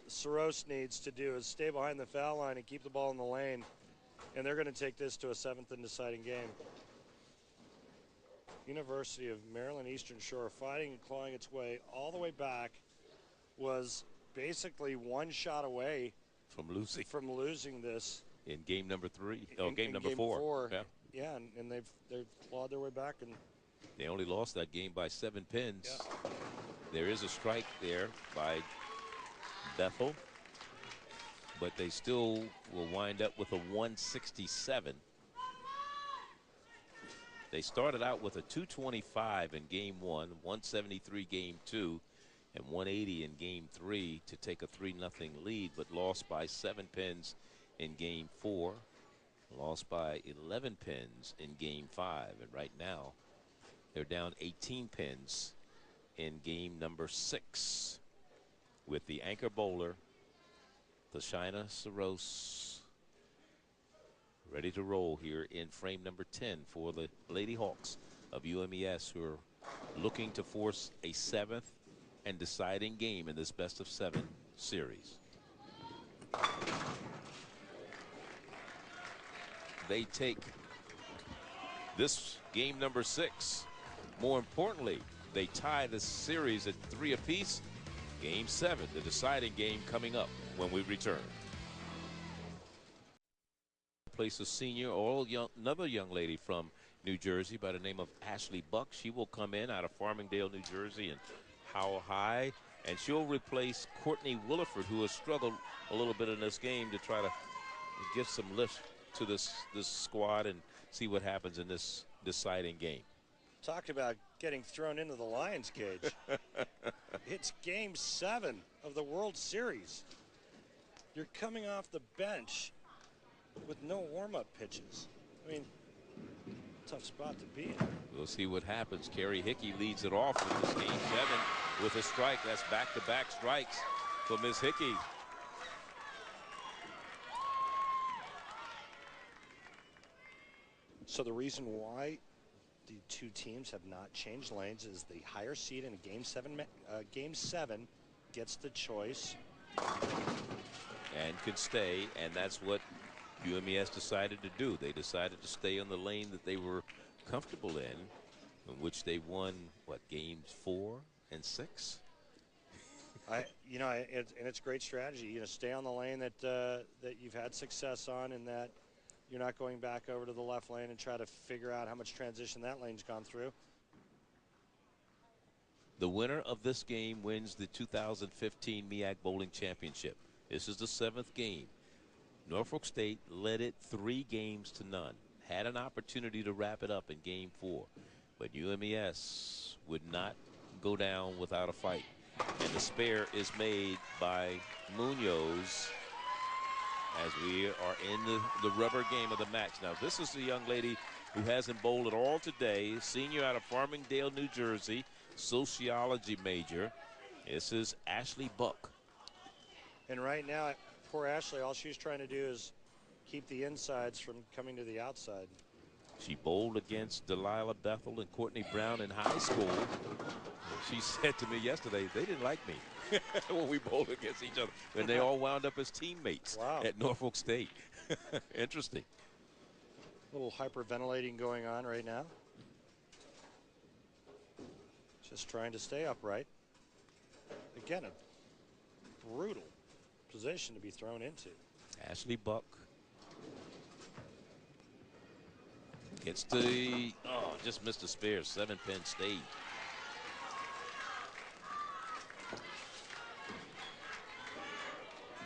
Saros needs to do is stay behind the foul line and keep the ball in the lane, and they're going to take this to a 7th and deciding game. University of Maryland Eastern Shore, fighting and clawing its way all the way back, was basically one shot away from losing this in game number 3. Oh, game number game 4. Yeah, yeah, and they've clawed their way back, and they only lost that game by 7 pins. Yeah. There is a strike there by Bethel, but they still will wind up with a 167. They started out with a 225 in game 1, 173 game 2, and 180 in game 3 to take a 3-0 lead, but lost by 7 pins in game 4, lost by 11 pins in game 5, and right now they're down 18 pins in game number 6 with the anchor bowler, Tashina Saros, ready to roll here in frame number 10 for the Lady Hawks of UMES, who are looking to force a 7th and deciding game in this best-of-7 series. They take this game number 6. More importantly, they tie the series at 3 apiece. Game 7, the deciding game, coming up when we return. Place a senior, another young lady from New Jersey by the name of Ashley Buck. She will come in out of Farmingdale, New Jersey, and Howell High, and she'll replace Courtney Williford, who has struggled a little bit in this game, to try to give some lift to this squad and see what happens in this deciding game. Talk about getting thrown into the lion's cage. It's game 7 of the World Series. You're coming off the bench with no warm-up pitches. I mean, tough spot to be in. We'll see what happens. Carrie Hickey leads it off in this game 7 with a strike. That's back-to-back strikes for Ms. Hickey. So the reason why the two teams have not changed lanes is the higher seed in game 7 gets the choice and can stay, and that's what UMES decided to do. They decided to stay on the lane that they were comfortable in which they won what, games 4 and 6. It's great strategy. Stay on the lane that that you've had success on, and that you're not going back over to the left lane and try to figure out how much transition that lane's gone through. The winner of this game wins the 2015 MEAC Bowling Championship. This is the 7th game. Norfolk State led it 3 games to none. Had an opportunity to wrap it up in game 4, but UMES would not go down without a fight. And the spare is made by Munoz as we are in the rubber game of the match. Now, this is a young lady who hasn't bowled at all today, senior out of Farmingdale, New Jersey, sociology major. This is Ashley Buck. And right now, poor Ashley, all she's trying to do is keep the insides from coming to the outside. She bowled against Delilah Bethel and Courtney Brown in high school. She said to me yesterday, they didn't like me when we bowled against each other. And they all wound up as teammates at Norfolk State. Interesting. A little hyperventilating going on right now. Just trying to stay upright. Again, a brutal position to be thrown into. Ashley Buck gets the, oh, just missed a spare. 7-pin stayed.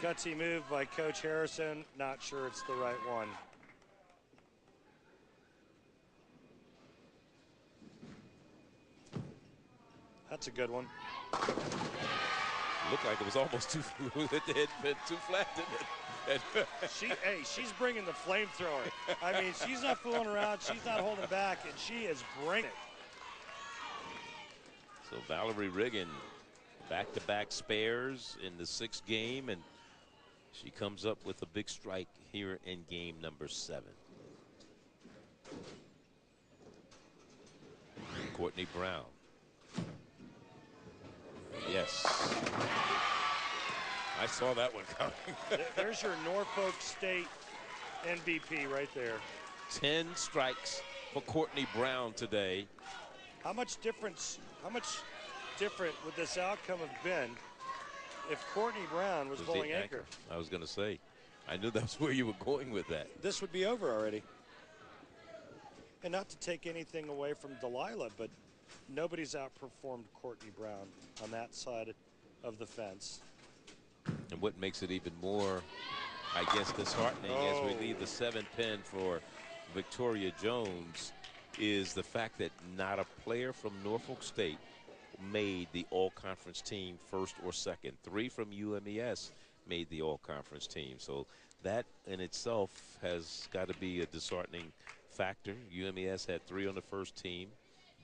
Gutsy move by Coach Harrison. Not sure it's the right one. That's a good one. Looked like it was almost too, it had been too flat, didn't it? Hey, she's bringing the flamethrower. I mean, she's not fooling around. She's not holding back, and she is bringing it. So Valerie Riggin, back-to-back spares in the 6th game, and she comes up with a big strike here in game number 7. Courtney Brown. Yes. I saw that one coming. There's your Norfolk State MVP right there. 10 strikes for Courtney Brown today. How much different would this outcome have been if Courtney Brown was bowling anchor? I was going to say, I knew that's where you were going with that. This would be over already. And not to take anything away from Delilah, but nobody's outperformed Courtney Brown on that side of the fence. And what makes it even more, I guess, disheartening as we leave the 7-pin for Victoria Jones is the fact that not a player from Norfolk State made the all-conference team first or second. 3 from UMES made the all-conference team. So that in itself has got to be a disheartening factor. UMES had 3 on the first team.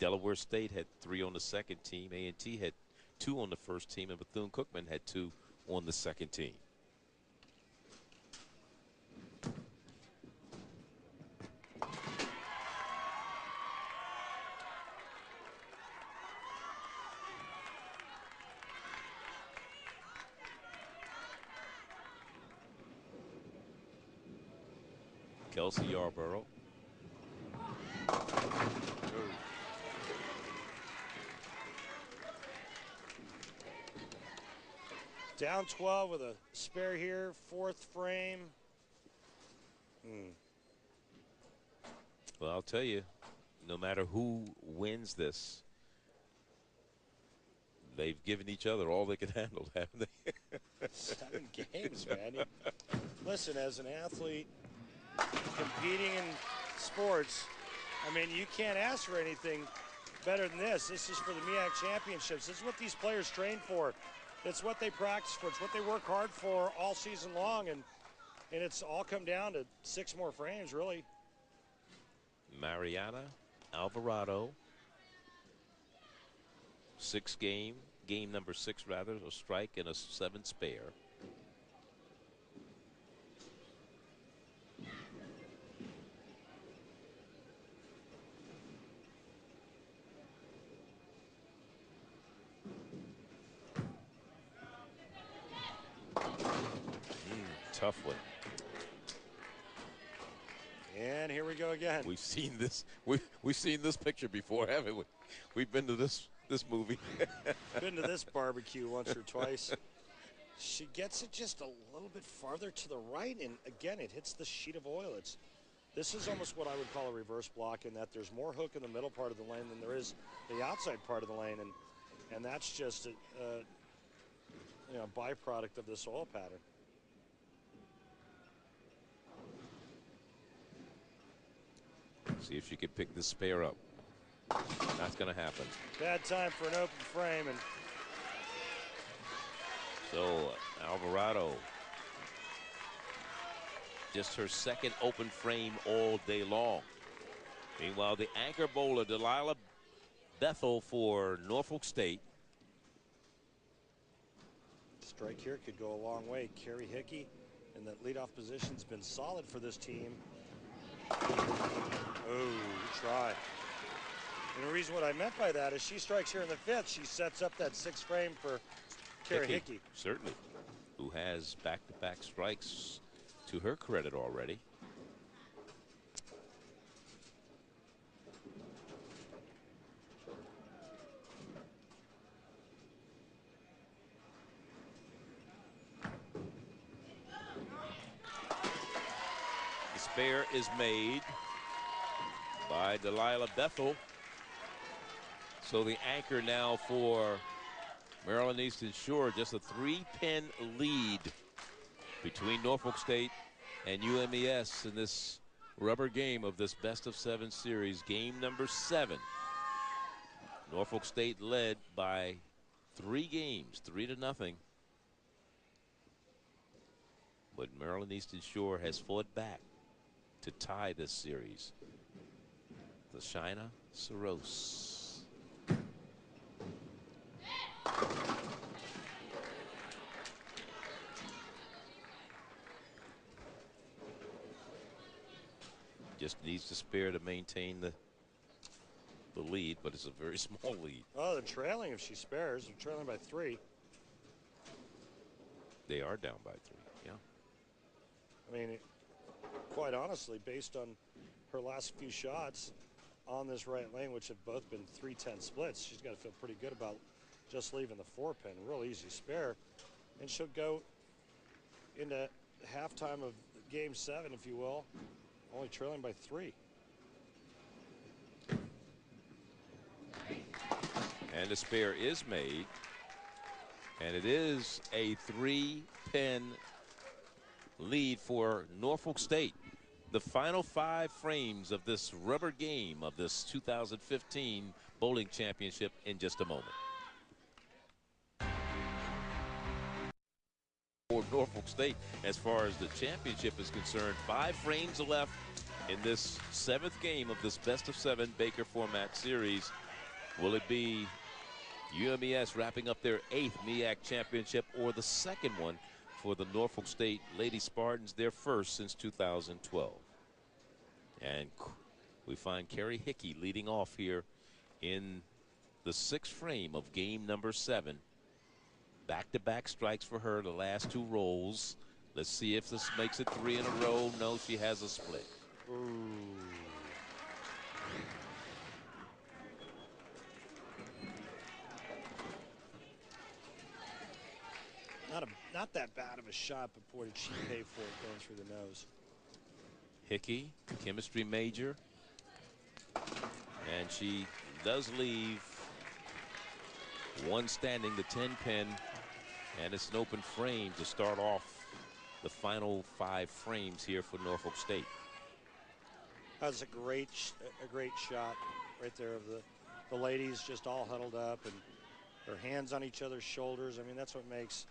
Delaware State had 3 on the second team. A&T had 2 on the first team, and Bethune-Cookman had 2 on the second team. Kelsey Yarborough. Down 12 with a spare here, 4th frame. Well, I'll tell you, no matter who wins this, they've given each other all they can handle, haven't they? 7 games, man. Listen, as an athlete competing in sports, I mean, you can't ask for anything better than this. This is for the MEAC championships. This is what these players train for. It's what they practice for. It's what they work hard for all season long, and it's all come down to 6 more frames, really. Mariana Alvarado, 6th game, game number 6 rather, a strike and a 7 spare. Tough one. And here we go again. We've seen this. We've seen this picture before, haven't we? We've been to this movie. Been to this barbecue once or twice. She gets it just a little bit farther to the right, and again, it hits the sheet of oil. This is almost what I would call a reverse block, in that there's more hook in the middle part of the lane than there is the outside part of the lane, and that's just a byproduct of this oil pattern. See if she can pick this spare up. That's going to happen. Bad time for an open frame, and so Alvarado, just her 2nd open frame all day long. Meanwhile, the anchor bowler, Delilah Bethel for Norfolk State. Strike here could go a long way. Carrie Hickey in that leadoff position's been solid for this team. Oh, try. And the reason what I meant by that is she strikes here in the 5th. She sets up that 6th frame for Carrie Hickey. Certainly, who has back-to-back strikes to her credit already. spare is made by Delilah Bethel. So the anchor now for Maryland Eastern Shore, just a 3-pin lead between Norfolk State and UMES in this rubber game of this best-of-7 series, game number 7. Norfolk State led by 3 games, 3-0. But Maryland Eastern Shore has fought back to tie this series. Lashina Saros. Just needs to spare to maintain the lead, but it's a very small lead. Oh, they're trailing if she spares. They're trailing by 3. They are down by 3, yeah. I mean, quite honestly, based on her last few shots on this right lane, which have both been 3-10 splits, she's got to feel pretty good about just leaving the 4-pin. Real easy spare. And she'll go into halftime of game 7, if you will, only trailing by 3. And the spare is made. And it is a 3-pin lead for Norfolk State. The final 5 frames of this rubber game of this 2015 bowling championship in just a moment. For Norfolk State, as far as the championship is concerned, 5 frames left in this 7th game of this best-of-7 Baker format series. Will it be UMES wrapping up their 8th MEAC championship, or the 2nd one for the Norfolk State Lady Spartans, their first since 2012? And we find Carrie Hickey leading off here in the 6th frame of game number 7. Back-to-back strikes for her, the last 2 rolls. Let's see if this makes it 3 in a row. No, she has a split. Ooh. Not that bad of a shot, but boy, did she pay for it going through the nose. Hickey, chemistry major. And she does leave one standing, the 10-pin, and it's an open frame to start off the final 5 frames here for Norfolk State. That was a great shot right there of the ladies just all huddled up and their hands on each other's shoulders. I mean, that's what makes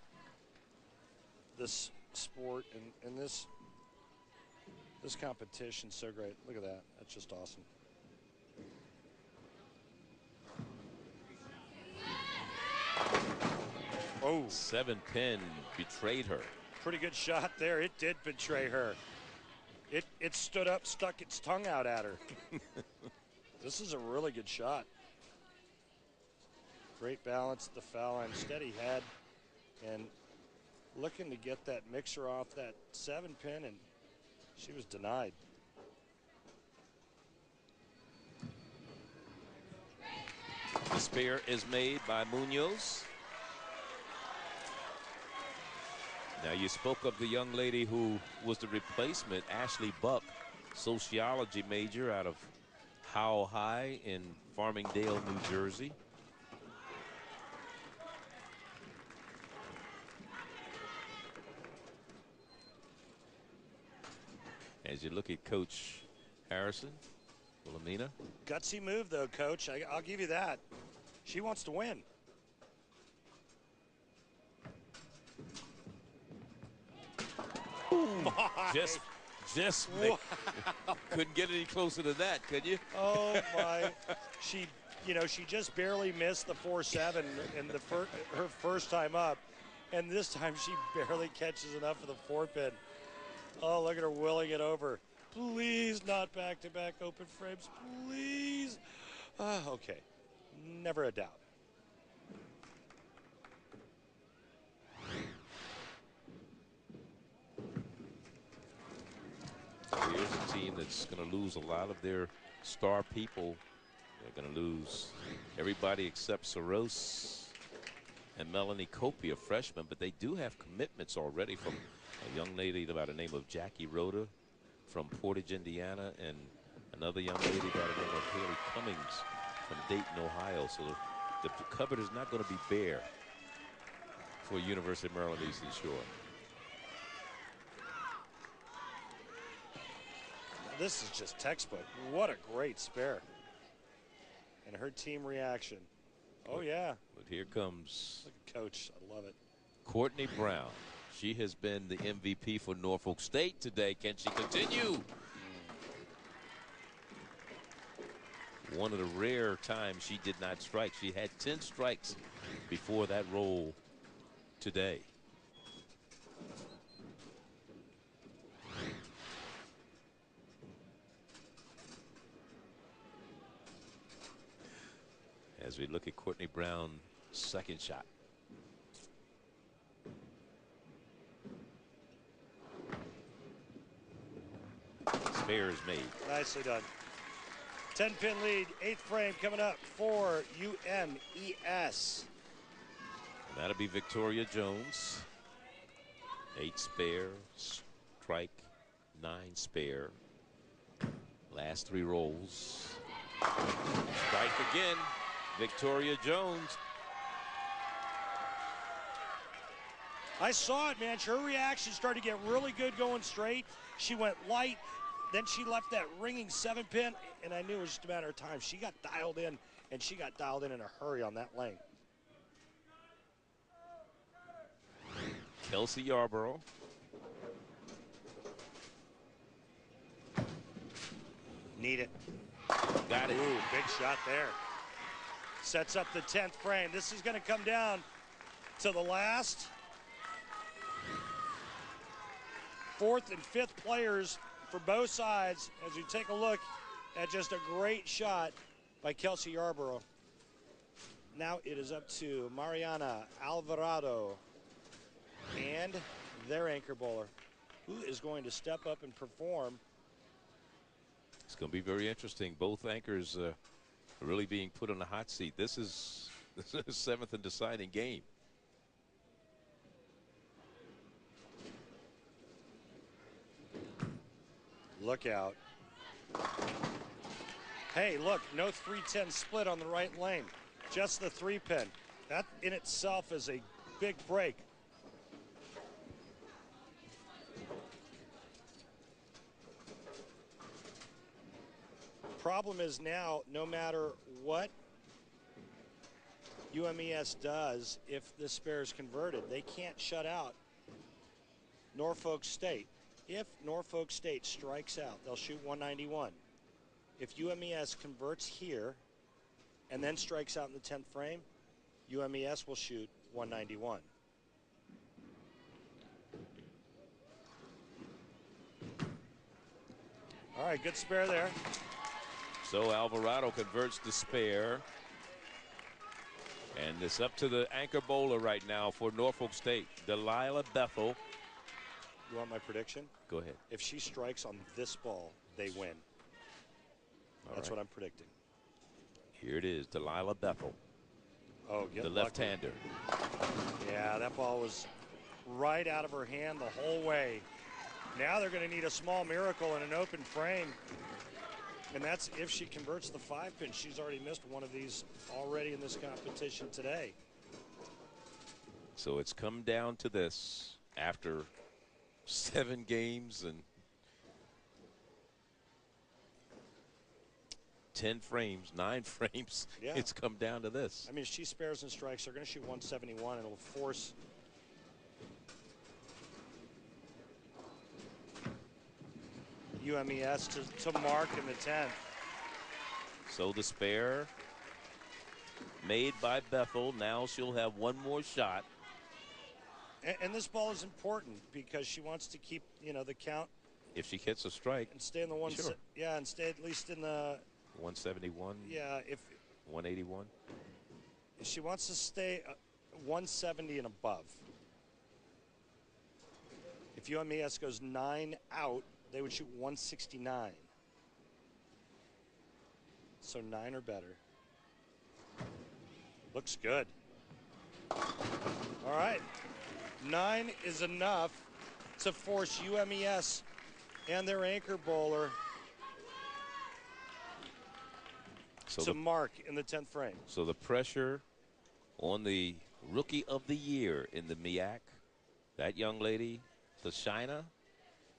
this sport and this competition so great. Look at that. That's just awesome. Oh. 7-pin betrayed her. Pretty good shot there. It did betray her. It stood up, stuck its tongue out at her. This is a really good shot. Great balance at the foul line, steady head, and looking to get that mixer off that 7-pin, and she was denied. The spare is made by Munoz. Now, you spoke of the young lady who was the replacement, Ashley Buck, sociology major out of Howell High in Farmingdale, New Jersey. As you look at Coach Harrison, Wilhelmina. Gutsy move, though, Coach. I'll give you that. She wants to win. Just couldn't get any closer to that, could you? Oh my! She just barely missed the 4-7 in her first time up, and this time she barely catches enough of the 4-pin. Oh, look at her willing it over. Please, not back-to-back open frames, please. Okay, never a doubt. Here's a team that's going to lose a lot of their star people. They're going to lose everybody except Saros and Melanie Copey, a freshman, but they do have commitments already from a young lady by the name of Jackie Rhoda from Portage, Indiana, and another young lady by the name of Haley Cummings from Dayton, Ohio. So the cupboard is not going to be bare for University of Maryland Eastern Shore. This is just textbook. What a great spare. And her team reaction. Oh, yeah. But here comes Coach. I love it. Courtney Brown. She has been the MVP for Norfolk State today. Can she continue? One of the rare times she did not strike. She had 10 strikes before that roll today. As we look at Courtney Brown's second shot. Spare is made. Nicely done. 10-pin lead, 8th frame coming up for UMES. And that'll be Victoria Jones. 8 spare, strike, 9 spare. Last 3 rolls. Strike again, Victoria Jones. I saw it, man. Her reaction started to get really good going straight. She went light. Then she left that ringing 7-pin, and I knew it was just a matter of time. She got dialed in, and she got dialed in a hurry on that lane. Kelsey Yarborough. Need it. Got it. Ooh, big shot there. Sets up the 10th frame. This is going to come down to the last 4th and 5th players for both sides as we take a look at just a great shot by Kelsey Yarborough. Now it is up to Mariana Alvarado and their anchor bowler, who is going to step up and perform. It's going to be very interesting. Both anchors are really being put on the hot seat. This is the 7th and deciding game. Look out. Hey, look, no 310 split on the right lane. Just the 3-pin. That in itself is a big break. Problem is now, no matter what UMES does, if this spare is converted, they can't shut out Norfolk State. If Norfolk State strikes out, they'll shoot 191. If UMES converts here and then strikes out in the 10th frame, UMES will shoot 191. All right, good spare there. So Alvarado converts the spare. And it's up to the anchor bowler right now for Norfolk State, Delilah Bethel. You want my prediction? Go ahead. If she strikes on this ball, they win. That's what I'm predicting. Here it is, Delilah Bethel. Oh, get the left-hander. Yeah, that ball was right out of her hand the whole way. Now they're going to need a small miracle in an open frame. And that's if she converts the 5-pin. She's already missed one of these already in this competition today. So it's come down to this after 7 games and 10 frames, 9 frames. Yeah. It's come down to this. I mean, if she spares and strikes, they're going to shoot 171, and it'll force UMES to mark in the 10th. So the spare made by Bethel. Now she'll have one more shot. And this ball is important because she wants to keep, the count. If she hits a strike. And stay in the one. Sure. Yeah, and stay at least in the 171. Yeah, if 181. She wants to stay 170 and above. If UMES goes 9 out, they would shoot 169. So 9 or better. Looks good. All right. 9 is enough to force UMES and their anchor bowler to mark in the 10th frame. So the pressure on the Rookie of the Year in the MEAC, that young lady, Tashina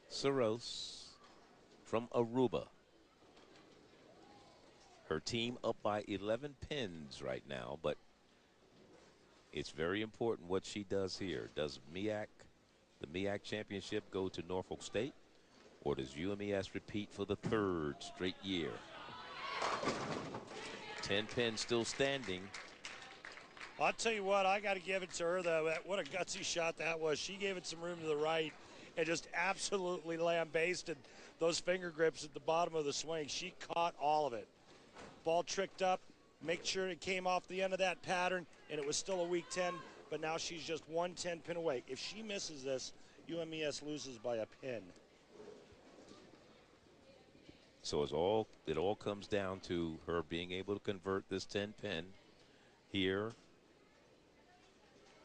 Saros from Aruba. Her team up by 11 pins right now, but it's very important what she does here. Does MEAC, the MEAC championship, go to Norfolk State, or does UMES repeat for the 3rd straight year? 10 pins still standing. I'll tell you what, I got to give it to her, though. What a gutsy shot that was. She gave it some room to the right and just absolutely lambasted those finger grips at the bottom of the swing. She caught all of it. Ball tricked up, make sure it came off the end of that pattern, and it was still a weak 10, but now she's just 1 10-pin away. If she misses this, UMES loses by a pin. So it all comes down to her being able to convert this 10-pin here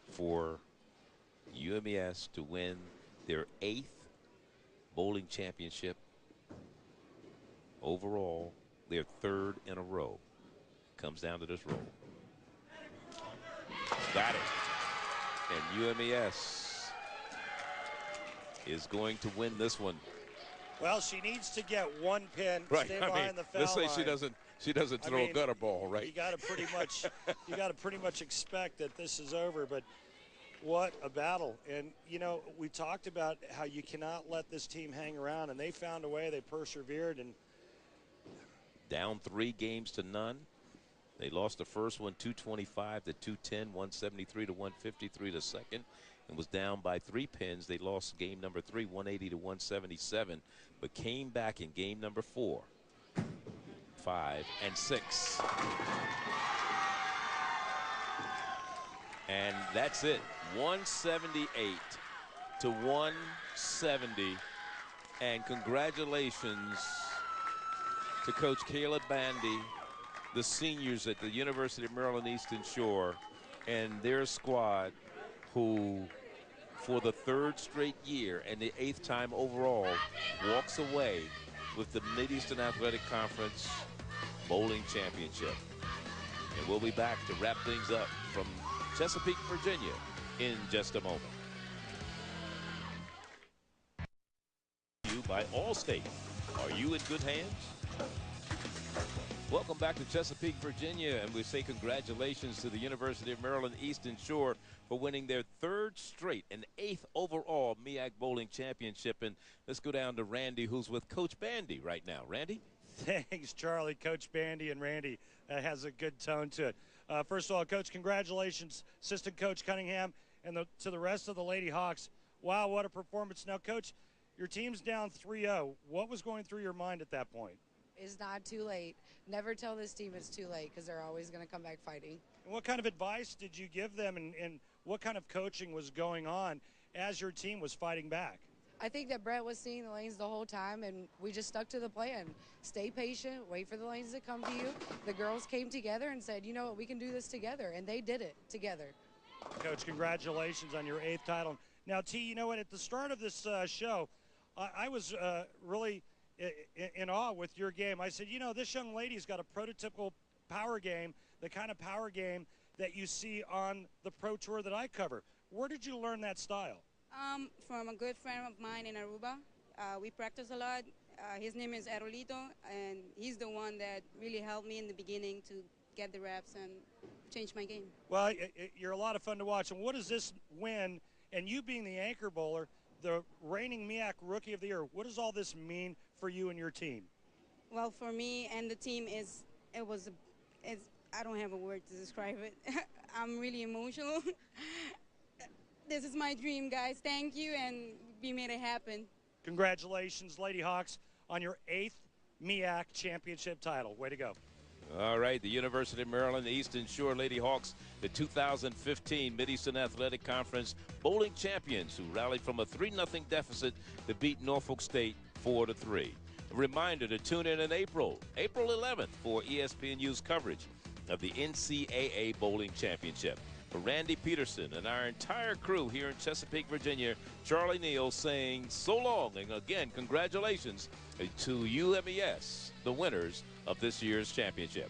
for UMES to win their 8th bowling championship overall, their 3rd in a row. Comes down to this roll. Got it. And UMES is going to win this one. Well, she needs to get 1 pin, right. stay behind the foul let's say line. she doesn't throw a gutter ball, right? You got to pretty much expect that this is over, but what a battle. And you know, we talked about how you cannot let this team hang around, and they found a way, they persevered, and down 3 games to none. They lost the first one 225 to 210, 173 to 153 the second, and was down by 3 pins. They lost game number 3, 180 to 177, but came back in game number 4, 5, and 6. And that's it. 178 to 170. And congratulations to Coach Kayla Bandy, the seniors at the University of Maryland Eastern Shore, and their squad, who for the 3rd straight year and the 8th time overall walks away with the Mid-Eastern Athletic Conference Bowling Championship. And we'll be back to wrap things up from Chesapeake, Virginia in just a moment. You by Allstate. Are you in good hands? Welcome back to Chesapeake, Virginia, and we say congratulations to the University of Maryland Eastern Shore for winning their 3rd straight and 8th overall MEAC Bowling Championship. And let's go down to Randy, who's with Coach Bandy right now. Randy? Thanks, Charlie. Coach Bandy and Randy has a good tone to it. First of all, Coach, congratulations, Assistant Coach Cunningham, and to the rest of the Lady Hawks. Wow, what a performance. Now, Coach, your team's down 3-0. What was going through your mind at that point? It's not too late. Never tell this team it's too late, because they're always going to come back fighting. And what kind of advice did you give them, and what kind of coaching was going on as your team was fighting back? I think that Brett was seeing the lanes the whole time, and we just stuck to the plan. Stay patient, wait for the lanes to come to you. The girls came together and said, you know what, we can do this together, and they did it together. Coach, congratulations on your 8th title. Now, T, you know what, at the start of this show, I was really in awe with your game. I said, you know, this young lady's got a prototypical power game, the kind of power game that you see on the Pro Tour that I cover. Where did you learn that style? From a good friend of mine in Aruba. We practice a lot. His name is Erolito, and he's the one that really helped me in the beginning to get the reps and change my game. Well, you're a lot of fun to watch. And what does this win, and you being the anchor bowler, the reigning MEAC Rookie of the Year, what does all this mean for you and your team? Well, for me and the team, I don't have a word to describe it. I'm really emotional. This is my dream, guys. Thank you, and we made it happen. Congratulations, Lady Hawks, on your 8th MEAC championship title. Way to go. All right, the University of Maryland Eastern Shore Lady Hawks, the 2015 Mid-Eastern Athletic Conference bowling champions, who rallied from a 3-0 deficit to beat Norfolk State 4-3. A reminder to tune in April 11th, for ESPNU's coverage of the NCAA Bowling Championship. For Randy Peterson and our entire crew here in Chesapeake, Virginia, Charlie Neal saying so long, and again, congratulations to UMES, the winners of this year's championship.